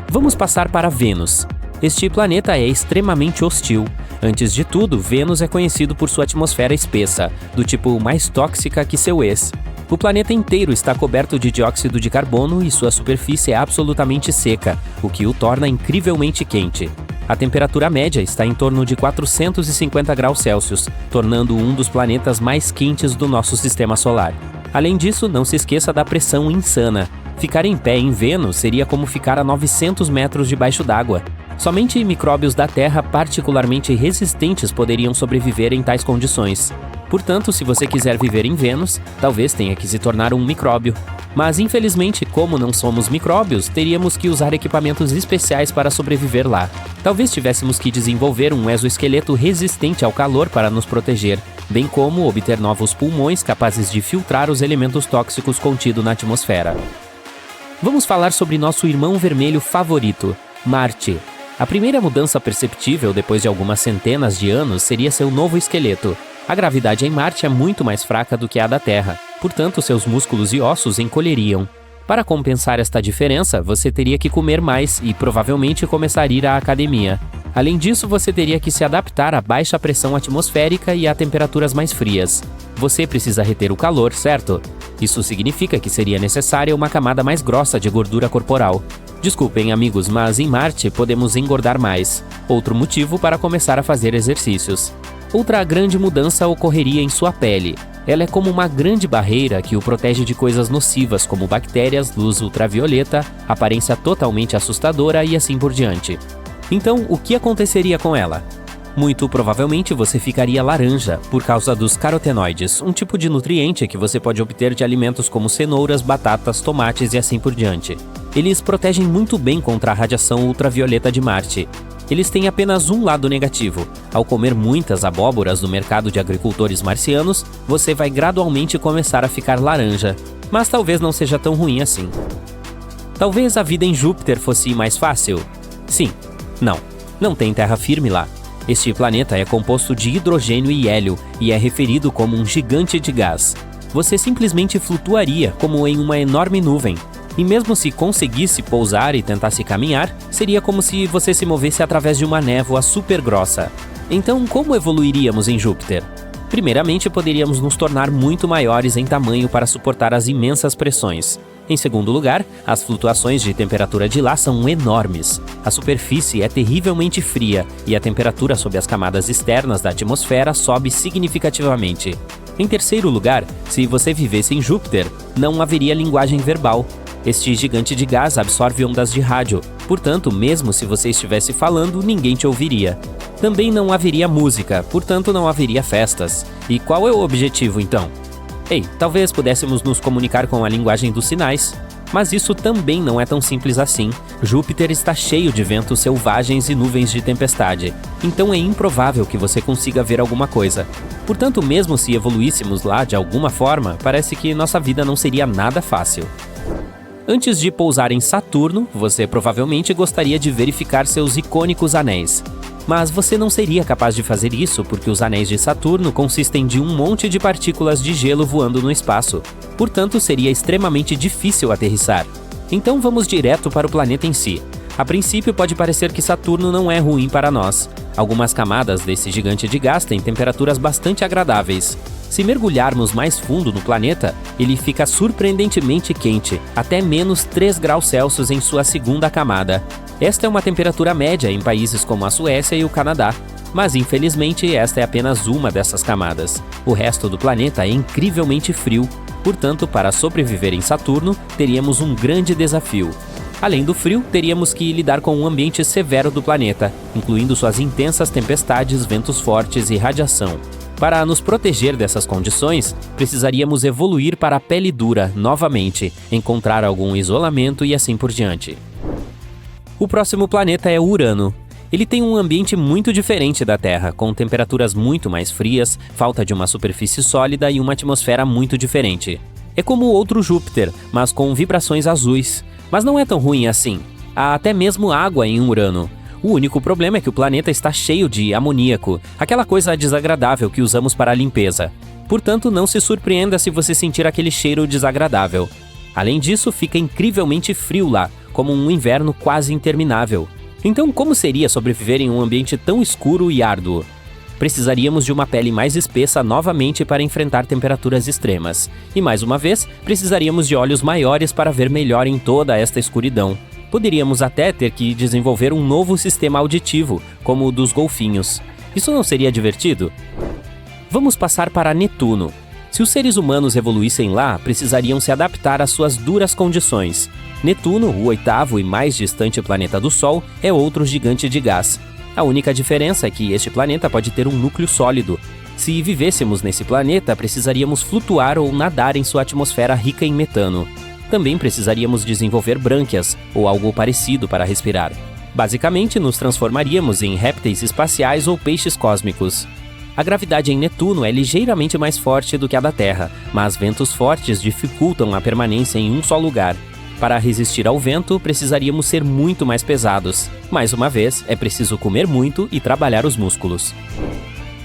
Vamos passar para Vênus. Este planeta é extremamente hostil. Antes de tudo, Vênus é conhecido por sua atmosfera espessa, do tipo mais tóxica que seu ex. O planeta inteiro está coberto de dióxido de carbono e sua superfície é absolutamente seca, o que o torna incrivelmente quente. A temperatura média está em torno de 450 graus Celsius, tornando um dos planetas mais quentes do nosso sistema solar. Além disso, não se esqueça da pressão insana. Ficar em pé em Vênus seria como ficar a 900 metros debaixo d'água. Somente micróbios da Terra particularmente resistentes poderiam sobreviver em tais condições. Portanto, se você quiser viver em Vênus, talvez tenha que se tornar um micróbio. Mas, infelizmente, como não somos micróbios, teríamos que usar equipamentos especiais para sobreviver lá. Talvez tivéssemos que desenvolver um exoesqueleto resistente ao calor para nos proteger, bem como obter novos pulmões capazes de filtrar os elementos tóxicos contidos na atmosfera. Vamos falar sobre nosso irmão vermelho favorito, Marte. A primeira mudança perceptível depois de algumas centenas de anos seria seu novo esqueleto. A gravidade em Marte é muito mais fraca do que a da Terra, portanto seus músculos e ossos encolheriam. Para compensar esta diferença, você teria que comer mais e provavelmente começar a ir à academia. Além disso, você teria que se adaptar à baixa pressão atmosférica e a temperaturas mais frias. Você precisa reter o calor, certo? Isso significa que seria necessária uma camada mais grossa de gordura corporal. Desculpem, amigos, mas em Marte podemos engordar mais. Outro motivo para começar a fazer exercícios. Outra grande mudança ocorreria em sua pele. Ela é como uma grande barreira que o protege de coisas nocivas como bactérias, luz ultravioleta, aparência totalmente assustadora e assim por diante. Então, o que aconteceria com ela? Muito provavelmente você ficaria laranja por causa dos carotenoides, um tipo de nutriente que você pode obter de alimentos como cenouras, batatas, tomates e assim por diante. Eles protegem muito bem contra a radiação ultravioleta de Marte. Eles têm apenas um lado negativo. Ao comer muitas abóboras do mercado de agricultores marcianos, você vai gradualmente começar a ficar laranja. Mas talvez não seja tão ruim assim. Talvez a vida em Júpiter fosse mais fácil? Sim. Não tem terra firme lá. Este planeta é composto de hidrogênio e hélio e é referido como um gigante de gás. Você simplesmente flutuaria como em uma enorme nuvem. E mesmo se conseguisse pousar e tentasse caminhar, seria como se você se movesse através de uma névoa super grossa. Então, como evoluiríamos em Júpiter? Primeiramente, poderíamos nos tornar muito maiores em tamanho para suportar as imensas pressões. Em segundo lugar, as flutuações de temperatura de lá são enormes. A superfície é terrivelmente fria e a temperatura sob as camadas externas da atmosfera sobe significativamente. Em terceiro lugar, se você vivesse em Júpiter, não haveria linguagem verbal. Este gigante de gás absorve ondas de rádio, Portanto, mesmo se você estivesse falando, ninguém te ouviria. Também não haveria música, portanto não haveria festas. E qual é o objetivo, então? Ei, talvez pudéssemos nos comunicar com a linguagem dos sinais. Mas isso também não é tão simples assim. Júpiter está cheio de ventos selvagens e nuvens de tempestade, então é improvável que você consiga ver alguma coisa. Portanto, mesmo se evoluíssemos lá de alguma forma, parece que nossa vida não seria nada fácil. Antes de pousar em Saturno, você provavelmente gostaria de verificar seus icônicos anéis. Mas você não seria capaz de fazer isso porque os anéis de Saturno consistem de um monte de partículas de gelo voando no espaço. Portanto, seria extremamente difícil aterrissar. Então vamos direto para o planeta em si. A princípio pode parecer que Saturno não é ruim para nós. Algumas camadas desse gigante de gás têm temperaturas bastante agradáveis. Se mergulharmos mais fundo no planeta, ele fica surpreendentemente quente, até menos 3 graus Celsius em sua segunda camada. Esta é uma temperatura média em países como a Suécia e o Canadá, mas infelizmente esta é apenas uma dessas camadas. O resto do planeta é incrivelmente frio, portanto, para sobreviver em Saturno, teríamos um grande desafio. Além do frio, teríamos que lidar com um ambiente severo do planeta, incluindo suas intensas tempestades, ventos fortes e radiação. Para nos proteger dessas condições, precisaríamos evoluir para a pele dura novamente, encontrar algum isolamento e assim por diante. O próximo planeta é Urano. Ele tem um ambiente muito diferente da Terra, com temperaturas muito mais frias, falta de uma superfície sólida e uma atmosfera muito diferente. É como outro Júpiter, mas com vibrações azuis. Mas não é tão ruim assim. Há até mesmo água em Urano. O único problema é que o planeta está cheio de amoníaco, aquela coisa desagradável que usamos para a limpeza. Portanto, não se surpreenda se você sentir aquele cheiro desagradável. Além disso, fica incrivelmente frio lá, como um inverno quase interminável. Então, como seria sobreviver em um ambiente tão escuro e árduo? Precisaríamos de uma pele mais espessa novamente para enfrentar temperaturas extremas. E mais uma vez, precisaríamos de olhos maiores para ver melhor em toda esta escuridão. Poderíamos até ter que desenvolver um novo sistema auditivo, como o dos golfinhos. Isso não seria divertido? Vamos passar para Netuno. Se os seres humanos evoluíssem lá, precisariam se adaptar às suas duras condições. Netuno, o oitavo e mais distante planeta do Sol, é outro gigante de gás. A única diferença é que este planeta pode ter um núcleo sólido. Se vivêssemos nesse planeta, precisaríamos flutuar ou nadar em sua atmosfera rica em metano. Também precisaríamos desenvolver brânquias, ou algo parecido para respirar. Basicamente, nos transformaríamos em répteis espaciais ou peixes cósmicos. A gravidade em Netuno é ligeiramente mais forte do que a da Terra, mas ventos fortes dificultam a permanência em um só lugar. Para resistir ao vento, precisaríamos ser muito mais pesados. Mais uma vez, é preciso comer muito e trabalhar os músculos.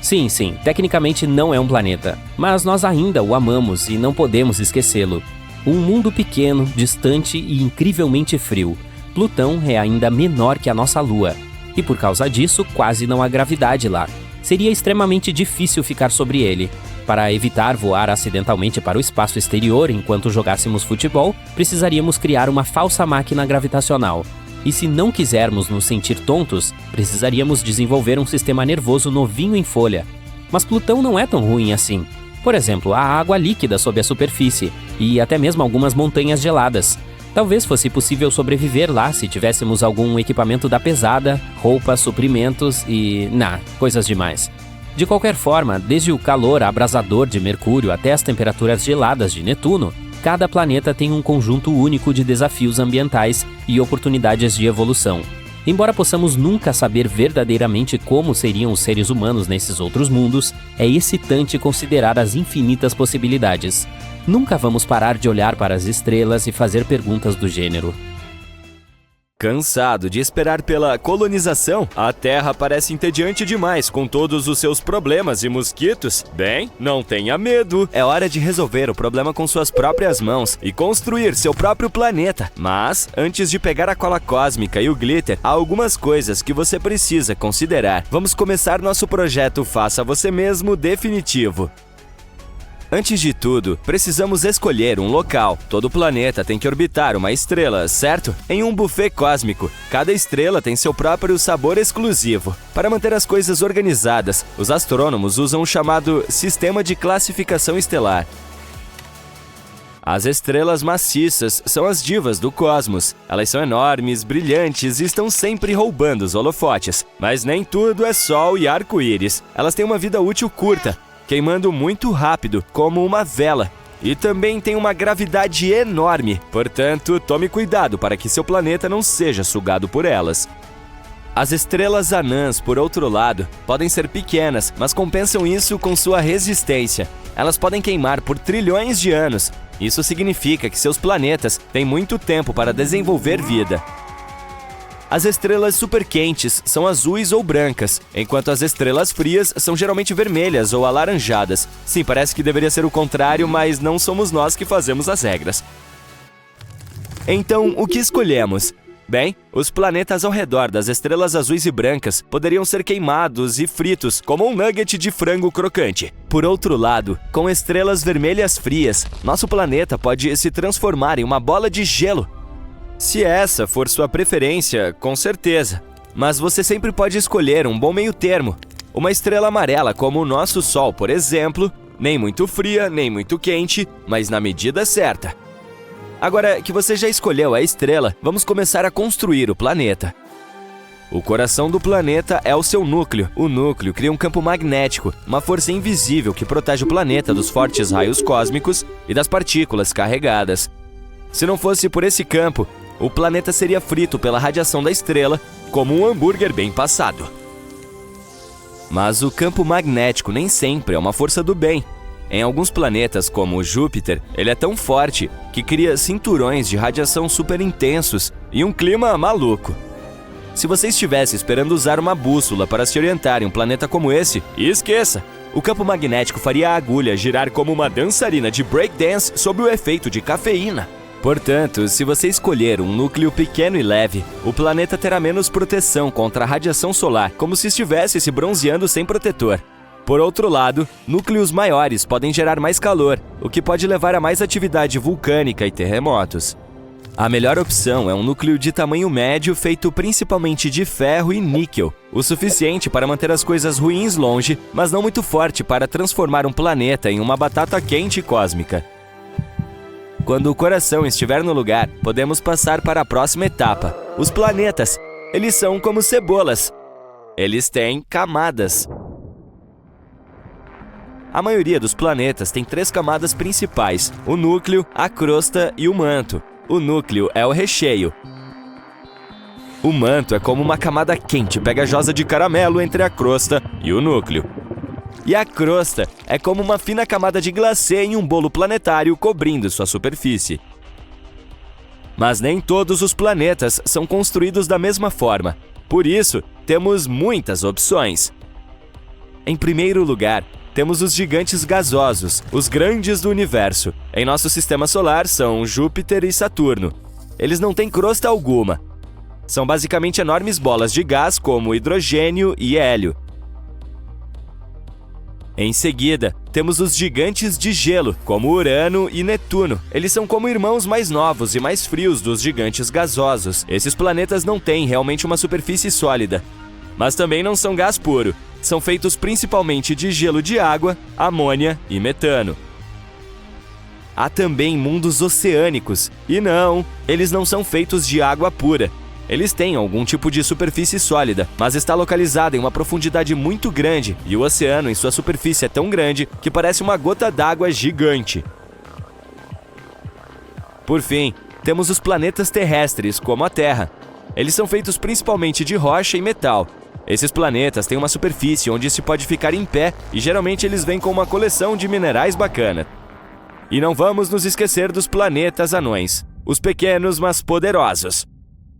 Sim, tecnicamente não é um planeta, mas nós ainda o amamos e não podemos esquecê-lo. Um mundo pequeno, distante e incrivelmente frio. Plutão é ainda menor que a nossa Lua, e por causa disso, quase não há gravidade lá. Seria extremamente difícil ficar sobre ele. Para evitar voar acidentalmente para o espaço exterior enquanto jogássemos futebol, precisaríamos criar uma falsa máquina gravitacional. E se não quisermos nos sentir tontos, precisaríamos desenvolver um sistema nervoso novinho em folha. Mas Plutão não é tão ruim assim. Por exemplo, há água líquida sob a superfície, e até mesmo algumas montanhas geladas. Talvez fosse possível sobreviver lá se tivéssemos algum equipamento da pesada, roupas, suprimentos e... coisas demais. De qualquer forma, desde o calor abrasador de Mercúrio até as temperaturas geladas de Netuno, cada planeta tem um conjunto único de desafios ambientais e oportunidades de evolução. Embora possamos nunca saber verdadeiramente como seriam os seres humanos nesses outros mundos, é excitante considerar as infinitas possibilidades. Nunca vamos parar de olhar para as estrelas e fazer perguntas do gênero: cansado de esperar pela colonização? A Terra parece entediante demais com todos os seus problemas e mosquitos? Bem, não tenha medo. É hora de resolver o problema com suas próprias mãos e construir seu próprio planeta. Mas, antes de pegar a cola cósmica e o glitter, há algumas coisas que você precisa considerar. Vamos começar nosso projeto Faça Você Mesmo definitivo. Antes de tudo, precisamos escolher um local. Todo planeta tem que orbitar uma estrela, certo? Em um buffet cósmico, cada estrela tem seu próprio sabor exclusivo. Para manter as coisas organizadas, os astrônomos usam o chamado Sistema de Classificação Estelar. As estrelas maciças são as divas do cosmos. Elas são enormes, brilhantes e estão sempre roubando os holofotes. Mas nem tudo é sol e arco-íris. Elas têm uma vida útil curta, queimando muito rápido, como uma vela. E também tem uma gravidade enorme. Portanto, tome cuidado para que seu planeta não seja sugado por elas. As estrelas anãs, por outro lado, podem ser pequenas, mas compensam isso com sua resistência. Elas podem queimar por trilhões de anos. Isso significa que seus planetas têm muito tempo para desenvolver vida. As estrelas superquentes são azuis ou brancas, enquanto as estrelas frias são geralmente vermelhas ou alaranjadas. Sim, parece que deveria ser o contrário, mas não somos nós que fazemos as regras. Então, o que escolhemos? Bem, os planetas ao redor das estrelas azuis e brancas poderiam ser queimados e fritos como um nugget de frango crocante. Por outro lado, com estrelas vermelhas frias, nosso planeta pode se transformar em uma bola de gelo. Se essa for sua preferência, com certeza. Mas você sempre pode escolher um bom meio termo. Uma estrela amarela como o nosso Sol, por exemplo, nem muito fria, nem muito quente, mas na medida certa. Agora que você já escolheu a estrela, vamos começar a construir o planeta. O coração do planeta é o seu núcleo. O núcleo cria um campo magnético, uma força invisível que protege o planeta dos fortes raios cósmicos e das partículas carregadas. Se não fosse por esse campo, o planeta seria frito pela radiação da estrela, como um hambúrguer bem passado. Mas o campo magnético nem sempre é uma força do bem. Em alguns planetas, como Júpiter, ele é tão forte que cria cinturões de radiação super intensos e um clima maluco. Se você estivesse esperando usar uma bússola para se orientar em um planeta como esse, esqueça! O campo magnético faria a agulha girar como uma dançarina de breakdance sob o efeito de cafeína. Portanto, se você escolher um núcleo pequeno e leve, o planeta terá menos proteção contra a radiação solar, como se estivesse se bronzeando sem protetor. Por outro lado, núcleos maiores podem gerar mais calor, o que pode levar a mais atividade vulcânica e terremotos. A melhor opção é um núcleo de tamanho médio feito principalmente de ferro e níquel, o suficiente para manter as coisas ruins longe, mas não muito forte para transformar um planeta em uma batata quente cósmica. Quando o coração estiver no lugar, podemos passar para a próxima etapa. Os planetas, eles são como cebolas. Eles têm camadas. A maioria dos planetas tem 3 camadas principais: o núcleo, a crosta e o manto. O núcleo é o recheio. O manto é como uma camada quente pegajosa de caramelo entre a crosta e o núcleo. E a crosta é como uma fina camada de glacê em um bolo planetário cobrindo sua superfície. Mas nem todos os planetas são construídos da mesma forma. Por isso, temos muitas opções. Em primeiro lugar, temos os gigantes gasosos, os grandes do universo. Em nosso sistema solar são Júpiter e Saturno. Eles não têm crosta alguma. São basicamente enormes bolas de gás como hidrogênio e hélio. Em seguida, temos os gigantes de gelo, como Urano e Netuno. Eles são como irmãos mais novos e mais frios dos gigantes gasosos. Esses planetas não têm realmente uma superfície sólida, mas também não são gás puro. São feitos principalmente de gelo de água, amônia e metano. Há também mundos oceânicos. E não, eles não são feitos de água pura. Eles têm algum tipo de superfície sólida, mas está localizada em uma profundidade muito grande, e o oceano em sua superfície é tão grande que parece uma gota d'água gigante. Por fim, temos os planetas terrestres, como a Terra. Eles são feitos principalmente de rocha e metal. Esses planetas têm uma superfície onde se pode ficar em pé e geralmente eles vêm com uma coleção de minerais bacana. E não vamos nos esquecer dos planetas anões, os pequenos mas poderosos.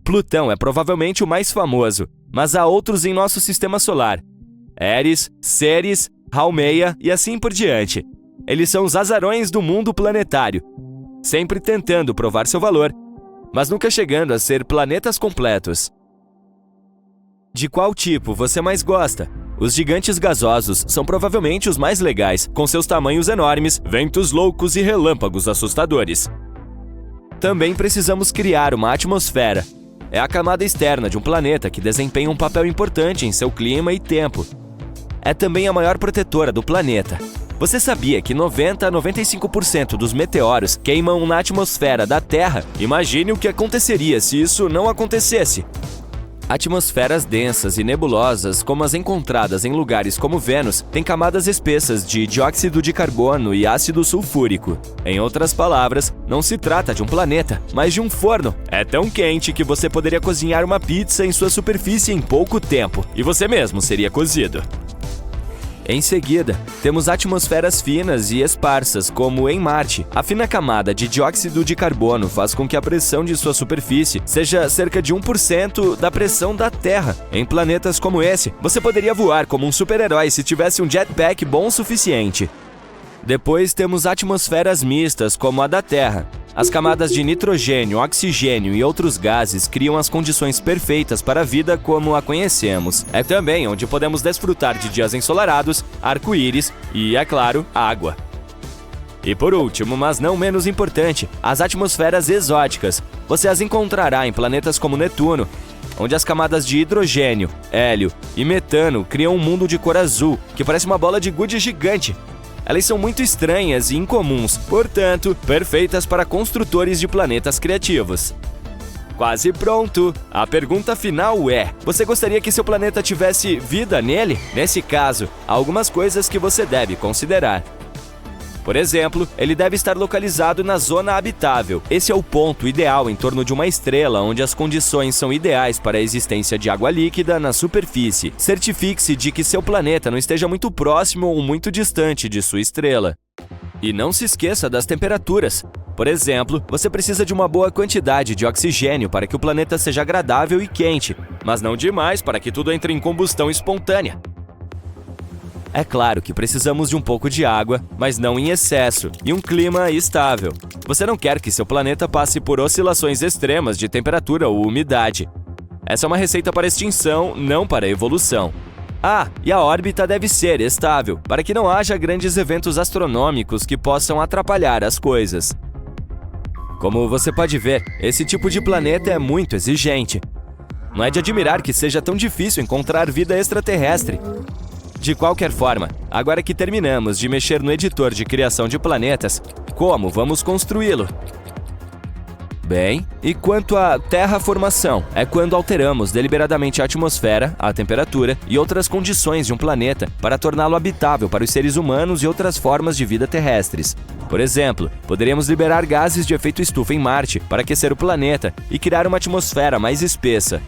Plutão é provavelmente o mais famoso, mas há outros em nosso sistema solar. Eris, Ceres, Haumea e assim por diante. Eles são os azarões do mundo planetário, sempre tentando provar seu valor, mas nunca chegando a ser planetas completos. De qual tipo você mais gosta? Os gigantes gasosos são provavelmente os mais legais, com seus tamanhos enormes, ventos loucos e relâmpagos assustadores. Também precisamos criar uma atmosfera. É a camada externa de um planeta que desempenha um papel importante em seu clima e tempo. É também a maior protetora do planeta. Você sabia que 90 a 95% dos meteoros queimam na atmosfera da Terra? Imagine o que aconteceria se isso não acontecesse. Atmosferas densas e nebulosas, como as encontradas em lugares como Vênus, têm camadas espessas de dióxido de carbono e ácido sulfúrico. Em outras palavras, não se trata de um planeta, mas de um forno. É tão quente que você poderia cozinhar uma pizza em sua superfície em pouco tempo, e você mesmo seria cozido. Em seguida, temos atmosferas finas e esparsas, como em Marte. A fina camada de dióxido de carbono faz com que a pressão de sua superfície seja cerca de 1% da pressão da Terra. Em planetas como esse, você poderia voar como um super-herói se tivesse um jetpack bom o suficiente. Depois temos atmosferas mistas, como a da Terra. As camadas de nitrogênio, oxigênio e outros gases criam as condições perfeitas para a vida como a conhecemos. É também onde podemos desfrutar de dias ensolarados, arco-íris e, é claro, água. E por último, mas não menos importante, as atmosferas exóticas. Você as encontrará em planetas como Netuno, onde as camadas de hidrogênio, hélio e metano criam um mundo de cor azul, que parece uma bola de gude gigante. Elas são muito estranhas e incomuns, portanto, perfeitas para construtores de planetas criativos. Quase pronto! A pergunta final é: você gostaria que seu planeta tivesse vida nele? Nesse caso, há algumas coisas que você deve considerar. Por exemplo, ele deve estar localizado na zona habitável. Esse é o ponto ideal em torno de uma estrela onde as condições são ideais para a existência de água líquida na superfície. Certifique-se de que seu planeta não esteja muito próximo ou muito distante de sua estrela. E não se esqueça das temperaturas. Por exemplo, você precisa de uma boa quantidade de oxigênio para que o planeta seja agradável e quente, mas não demais para que tudo entre em combustão espontânea. É claro que precisamos de um pouco de água, mas não em excesso, e um clima estável. Você não quer que seu planeta passe por oscilações extremas de temperatura ou umidade. Essa é uma receita para extinção, não para evolução. Ah, e a órbita deve ser estável, para que não haja grandes eventos astronômicos que possam atrapalhar as coisas. Como você pode ver, esse tipo de planeta é muito exigente. Não é de admirar que seja tão difícil encontrar vida extraterrestre. De qualquer forma, agora que terminamos de mexer no editor de criação de planetas, como vamos construí-lo? Bem, e quanto à terraformação? É quando alteramos deliberadamente a atmosfera, a temperatura e outras condições de um planeta para torná-lo habitável para os seres humanos e outras formas de vida terrestres. Por exemplo, poderíamos liberar gases de efeito estufa em Marte para aquecer o planeta e criar uma atmosfera mais espessa.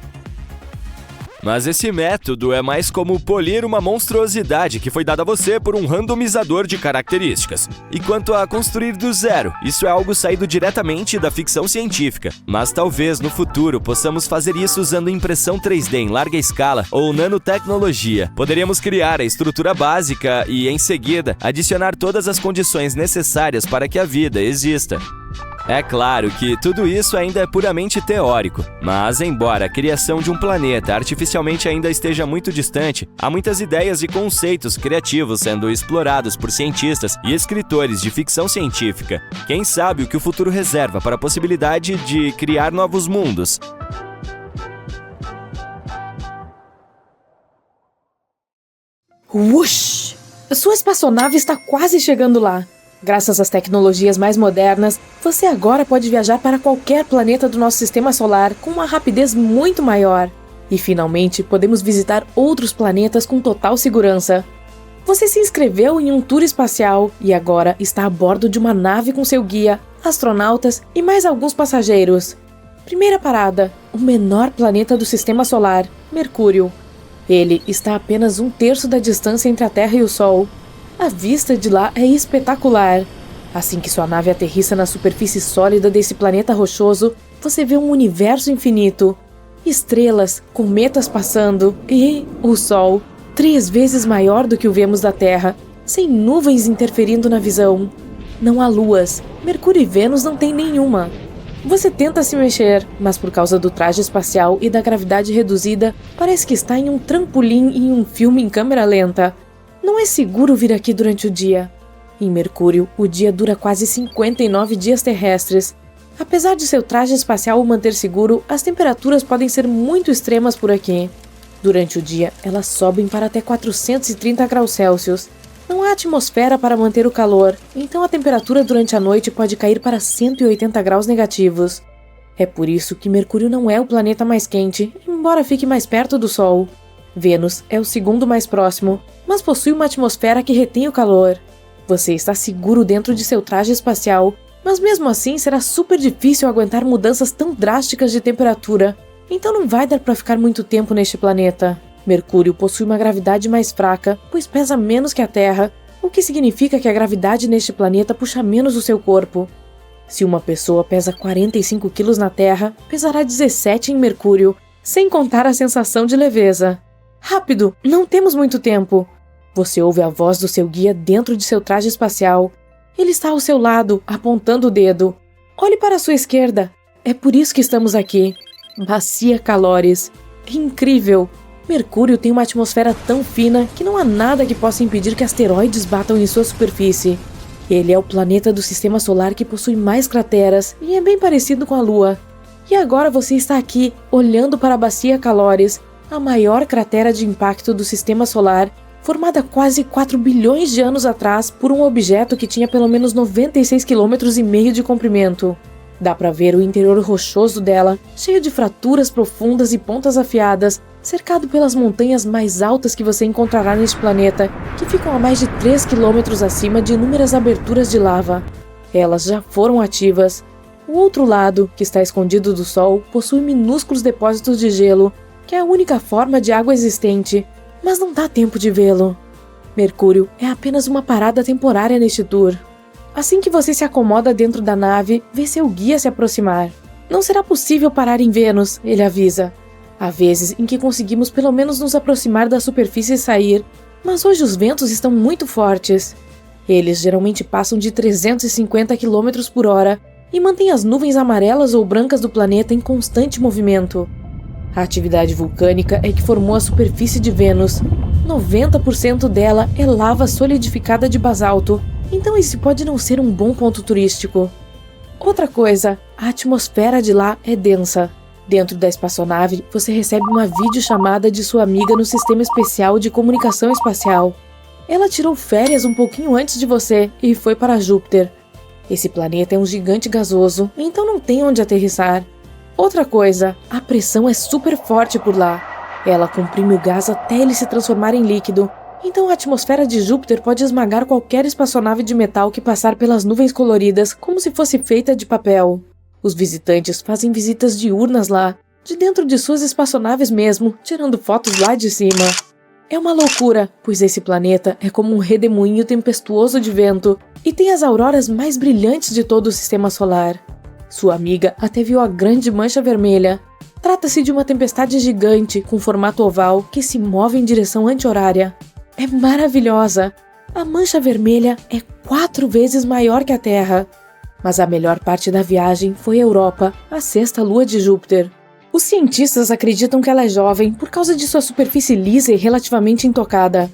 Mas esse método é mais como polir uma monstruosidade que foi dada a você por um randomizador de características. E quanto a construir do zero, isso é algo saído diretamente da ficção científica. Mas talvez no futuro possamos fazer isso usando impressão 3D em larga escala ou nanotecnologia. Poderíamos criar a estrutura básica e, em seguida, adicionar todas as condições necessárias para que a vida exista. É claro que tudo isso ainda é puramente teórico, mas embora a criação de um planeta artificialmente ainda esteja muito distante, há muitas ideias e conceitos criativos sendo explorados por cientistas e escritores de ficção científica. Quem sabe o que o futuro reserva para a possibilidade de criar novos mundos? Whoosh! Sua espaçonave está quase chegando lá. Graças às tecnologias mais modernas, você agora pode viajar para qualquer planeta do nosso sistema solar com uma rapidez muito maior. E finalmente podemos visitar outros planetas com total segurança. Você se inscreveu em um tour espacial e agora está a bordo de uma nave com seu guia, astronautas e mais alguns passageiros. Primeira parada, o menor planeta do sistema solar, Mercúrio. Ele está a apenas 1/3 da distância entre a Terra e o Sol. A vista de lá é espetacular. Assim que sua nave aterrissa na superfície sólida desse planeta rochoso, você vê um universo infinito. Estrelas, cometas passando e o Sol, 3 vezes maior do que o vemos da Terra, sem nuvens interferindo na visão. Não há luas. Mercúrio e Vênus não têm nenhuma. Você tenta se mexer, mas por causa do traje espacial e da gravidade reduzida, parece que está em um trampolim em um filme em câmera lenta. Não é seguro vir aqui durante o dia. Em Mercúrio, o dia dura quase 59 dias terrestres. Apesar de seu traje espacial o manter seguro, as temperaturas podem ser muito extremas por aqui. Durante o dia, elas sobem para até 430 graus Celsius. Não há atmosfera para manter o calor, então a temperatura durante a noite pode cair para 180 graus negativos. É por isso que Mercúrio não é o planeta mais quente, embora fique mais perto do Sol. Vênus é o segundo mais próximo, mas possui uma atmosfera que retém o calor. Você está seguro dentro de seu traje espacial, mas mesmo assim será super difícil aguentar mudanças tão drásticas de temperatura, então não vai dar para ficar muito tempo neste planeta. Mercúrio possui uma gravidade mais fraca, pois pesa menos que a Terra, o que significa que a gravidade neste planeta puxa menos o seu corpo. Se uma pessoa pesa 45 quilos na Terra, pesará 17 em Mercúrio, sem contar a sensação de leveza. Rápido, não temos muito tempo. Você ouve a voz do seu guia dentro de seu traje espacial. Ele está ao seu lado, apontando o dedo. Olhe para a sua esquerda. É por isso que estamos aqui. Bacia Calores. É incrível. Mercúrio tem uma atmosfera tão fina que não há nada que possa impedir que asteroides batam em sua superfície. Ele é o planeta do Sistema Solar que possui mais crateras e é bem parecido com a Lua. E agora você está aqui, olhando para a Bacia Calores, a maior cratera de impacto do Sistema Solar, formada quase 4 bilhões de anos atrás por um objeto que tinha pelo menos 96,5 km de comprimento. Dá para ver o interior rochoso dela, cheio de fraturas profundas e pontas afiadas, cercado pelas montanhas mais altas que você encontrará neste planeta, que ficam a mais de 3 km acima de inúmeras aberturas de lava. Elas já foram ativas. O outro lado, que está escondido do Sol, possui minúsculos depósitos de gelo, que é a única forma de água existente, mas não dá tempo de vê-lo. Mercúrio é apenas uma parada temporária neste tour. Assim que você se acomoda dentro da nave, vê seu guia se aproximar. Não será possível parar em Vênus, ele avisa. Há vezes em que conseguimos pelo menos nos aproximar da superfície e sair, mas hoje os ventos estão muito fortes. Eles geralmente passam de 350 km por hora e mantêm as nuvens amarelas ou brancas do planeta em constante movimento. A atividade vulcânica é que formou a superfície de Vênus. 90% dela é lava solidificada de basalto, então esse pode não ser um bom ponto turístico. Outra coisa, a atmosfera de lá é densa. Dentro da espaçonave, você recebe uma videochamada de sua amiga no Sistema Especial de Comunicação Espacial. Ela tirou férias um pouquinho antes de você e foi para Júpiter. Esse planeta é um gigante gasoso, então não tem onde aterrissar. Outra coisa, a pressão é super forte por lá. Ela comprime o gás até ele se transformar em líquido, então a atmosfera de Júpiter pode esmagar qualquer espaçonave de metal que passar pelas nuvens coloridas como se fosse feita de papel. Os visitantes fazem visitas diurnas lá, de dentro de suas espaçonaves mesmo, tirando fotos lá de cima. É uma loucura, pois esse planeta é como um redemoinho tempestuoso de vento e tem as auroras mais brilhantes de todo o Sistema Solar. Sua amiga até viu a grande mancha vermelha. Trata-se de uma tempestade gigante com formato oval que se move em direção anti-horária. É maravilhosa! A mancha vermelha é 4 vezes maior que a Terra. Mas a melhor parte da viagem foi a Europa, a sexta lua de Júpiter. Os cientistas acreditam que ela é jovem por causa de sua superfície lisa e relativamente intocada.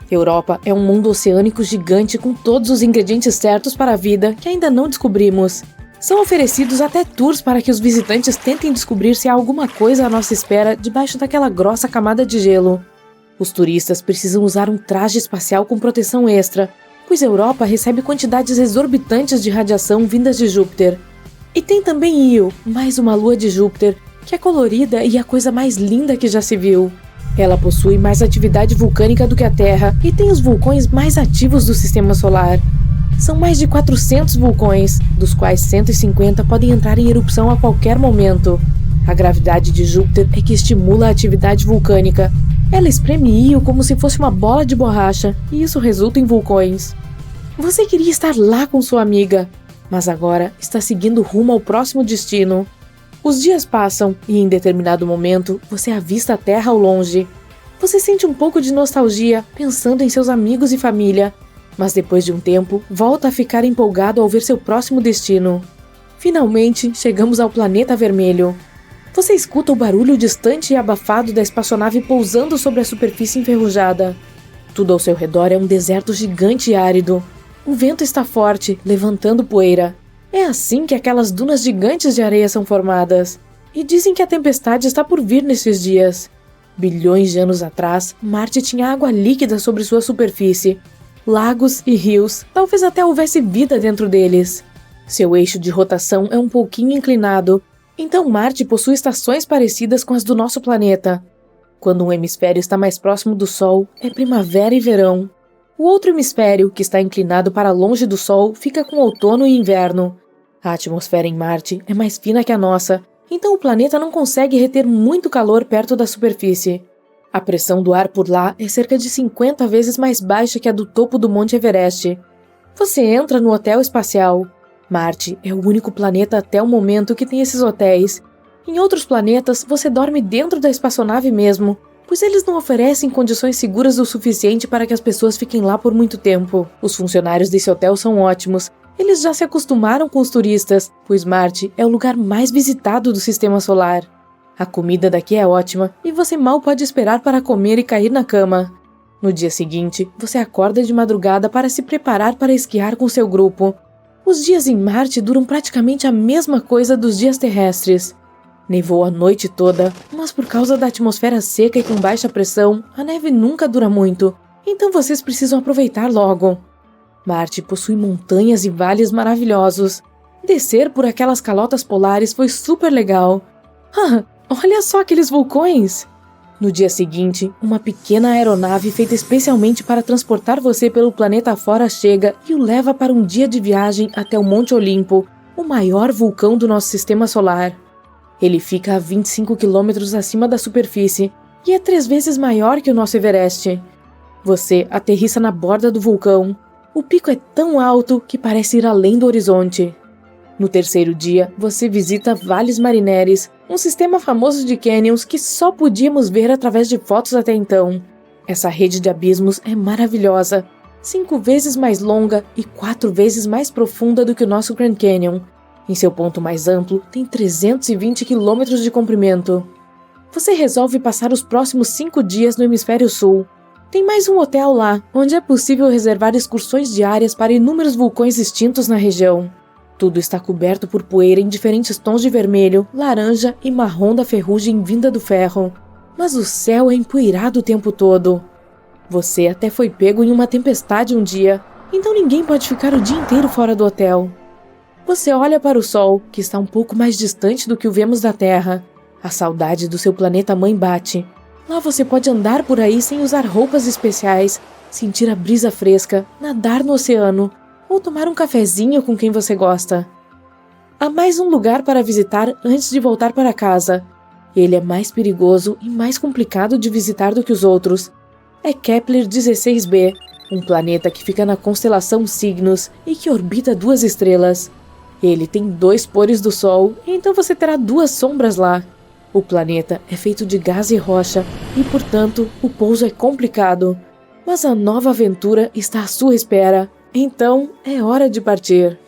Europa é um mundo oceânico gigante com todos os ingredientes certos para a vida que ainda não descobrimos. São oferecidos até tours para que os visitantes tentem descobrir se há alguma coisa à nossa espera debaixo daquela grossa camada de gelo. Os turistas precisam usar um traje espacial com proteção extra, pois a Europa recebe quantidades exorbitantes de radiação vindas de Júpiter. E tem também Io, mais uma lua de Júpiter, que é colorida e a coisa mais linda que já se viu. Ela possui mais atividade vulcânica do que a Terra e tem os vulcões mais ativos do Sistema Solar. São mais de 400 vulcões, dos quais 150 podem entrar em erupção a qualquer momento. A gravidade de Júpiter é que estimula a atividade vulcânica. Ela espreme Io como se fosse uma bola de borracha, e isso resulta em vulcões. Você queria estar lá com sua amiga, mas agora está seguindo rumo ao próximo destino. Os dias passam e, em determinado momento, você avista a Terra ao longe. Você sente um pouco de nostalgia, pensando em seus amigos e família, mas depois de um tempo, volta a ficar empolgado ao ver seu próximo destino. Finalmente, chegamos ao planeta vermelho. Você escuta o barulho distante e abafado da espaçonave pousando sobre a superfície enferrujada. Tudo ao seu redor é um deserto gigante e árido. O vento está forte, levantando poeira. É assim que aquelas dunas gigantes de areia são formadas. E dizem que a tempestade está por vir nesses dias. Bilhões de anos atrás, Marte tinha água líquida sobre sua superfície. lagos e rios, talvez até houvesse vida dentro deles. Seu eixo de rotação é um pouquinho inclinado, então Marte possui estações parecidas com as do nosso planeta. Quando um hemisfério está mais próximo do Sol, é primavera e verão. O outro hemisfério, que está inclinado para longe do Sol, fica com outono e inverno. A atmosfera em Marte é mais fina que a nossa, então o planeta não consegue reter muito calor perto da superfície. A pressão do ar por lá é cerca de 50 vezes mais baixa que a do topo do Monte Everest. Você entra no hotel espacial. Marte é o único planeta até o momento que tem esses hotéis. Em outros planetas, você dorme dentro da espaçonave mesmo, pois eles não oferecem condições seguras o suficiente para que as pessoas fiquem lá por muito tempo. Os funcionários desse hotel são ótimos. Eles já se acostumaram com os turistas, pois Marte é o lugar mais visitado do Sistema Solar. A comida daqui é ótima e você mal pode esperar para comer e cair na cama. No dia seguinte, você acorda de madrugada para se preparar para esquiar com seu grupo. Os dias em Marte duram praticamente a mesma coisa dos dias terrestres. Nevou a noite toda, mas por causa da atmosfera seca e com baixa pressão, a neve nunca dura muito, então vocês precisam aproveitar logo. Marte possui montanhas e vales maravilhosos. Descer por aquelas calotas polares foi super legal. Olha só aqueles vulcões! No dia seguinte, uma pequena aeronave feita especialmente para transportar você pelo planeta afora chega e o leva para um dia de viagem até o Monte Olimpo, o maior vulcão do nosso sistema solar. Ele fica a 25 quilômetros acima da superfície e é 3 vezes maior que o nosso Everest. Você aterrissa na borda do vulcão. O pico é tão alto que parece ir além do horizonte. No terceiro dia, você visita Valles Marineris, um sistema famoso de canyons que só podíamos ver através de fotos até então. Essa rede de abismos é maravilhosa, 5 vezes mais longa e 4 vezes mais profunda do que o nosso Grand Canyon. Em seu ponto mais amplo, tem 320 quilômetros de comprimento. Você resolve passar os próximos 5 dias no Hemisfério Sul. Tem mais um hotel lá, onde é possível reservar excursões diárias para inúmeros vulcões extintos na região. Tudo está coberto por poeira em diferentes tons de vermelho, laranja e marrom da ferrugem vinda do ferro. Mas o céu é empoeirado o tempo todo. Você até foi pego em uma tempestade um dia, então ninguém pode ficar o dia inteiro fora do hotel. Você olha para o Sol, que está um pouco mais distante do que o vemos da Terra. A saudade do seu planeta-mãe bate. Lá você pode andar por aí sem usar roupas especiais, sentir a brisa fresca, nadar no oceano, ou tomar um cafezinho com quem você gosta. Há mais um lugar para visitar antes de voltar para casa. Ele é mais perigoso e mais complicado de visitar do que os outros. É Kepler 16b, um planeta que fica na constelação Cygnus e que orbita 2 estrelas. Ele tem 2 pores do Sol, então você terá 2 sombras lá. O planeta é feito de gás e rocha e, portanto, o pouso é complicado. Mas a nova aventura está à sua espera. Então, é hora de partir.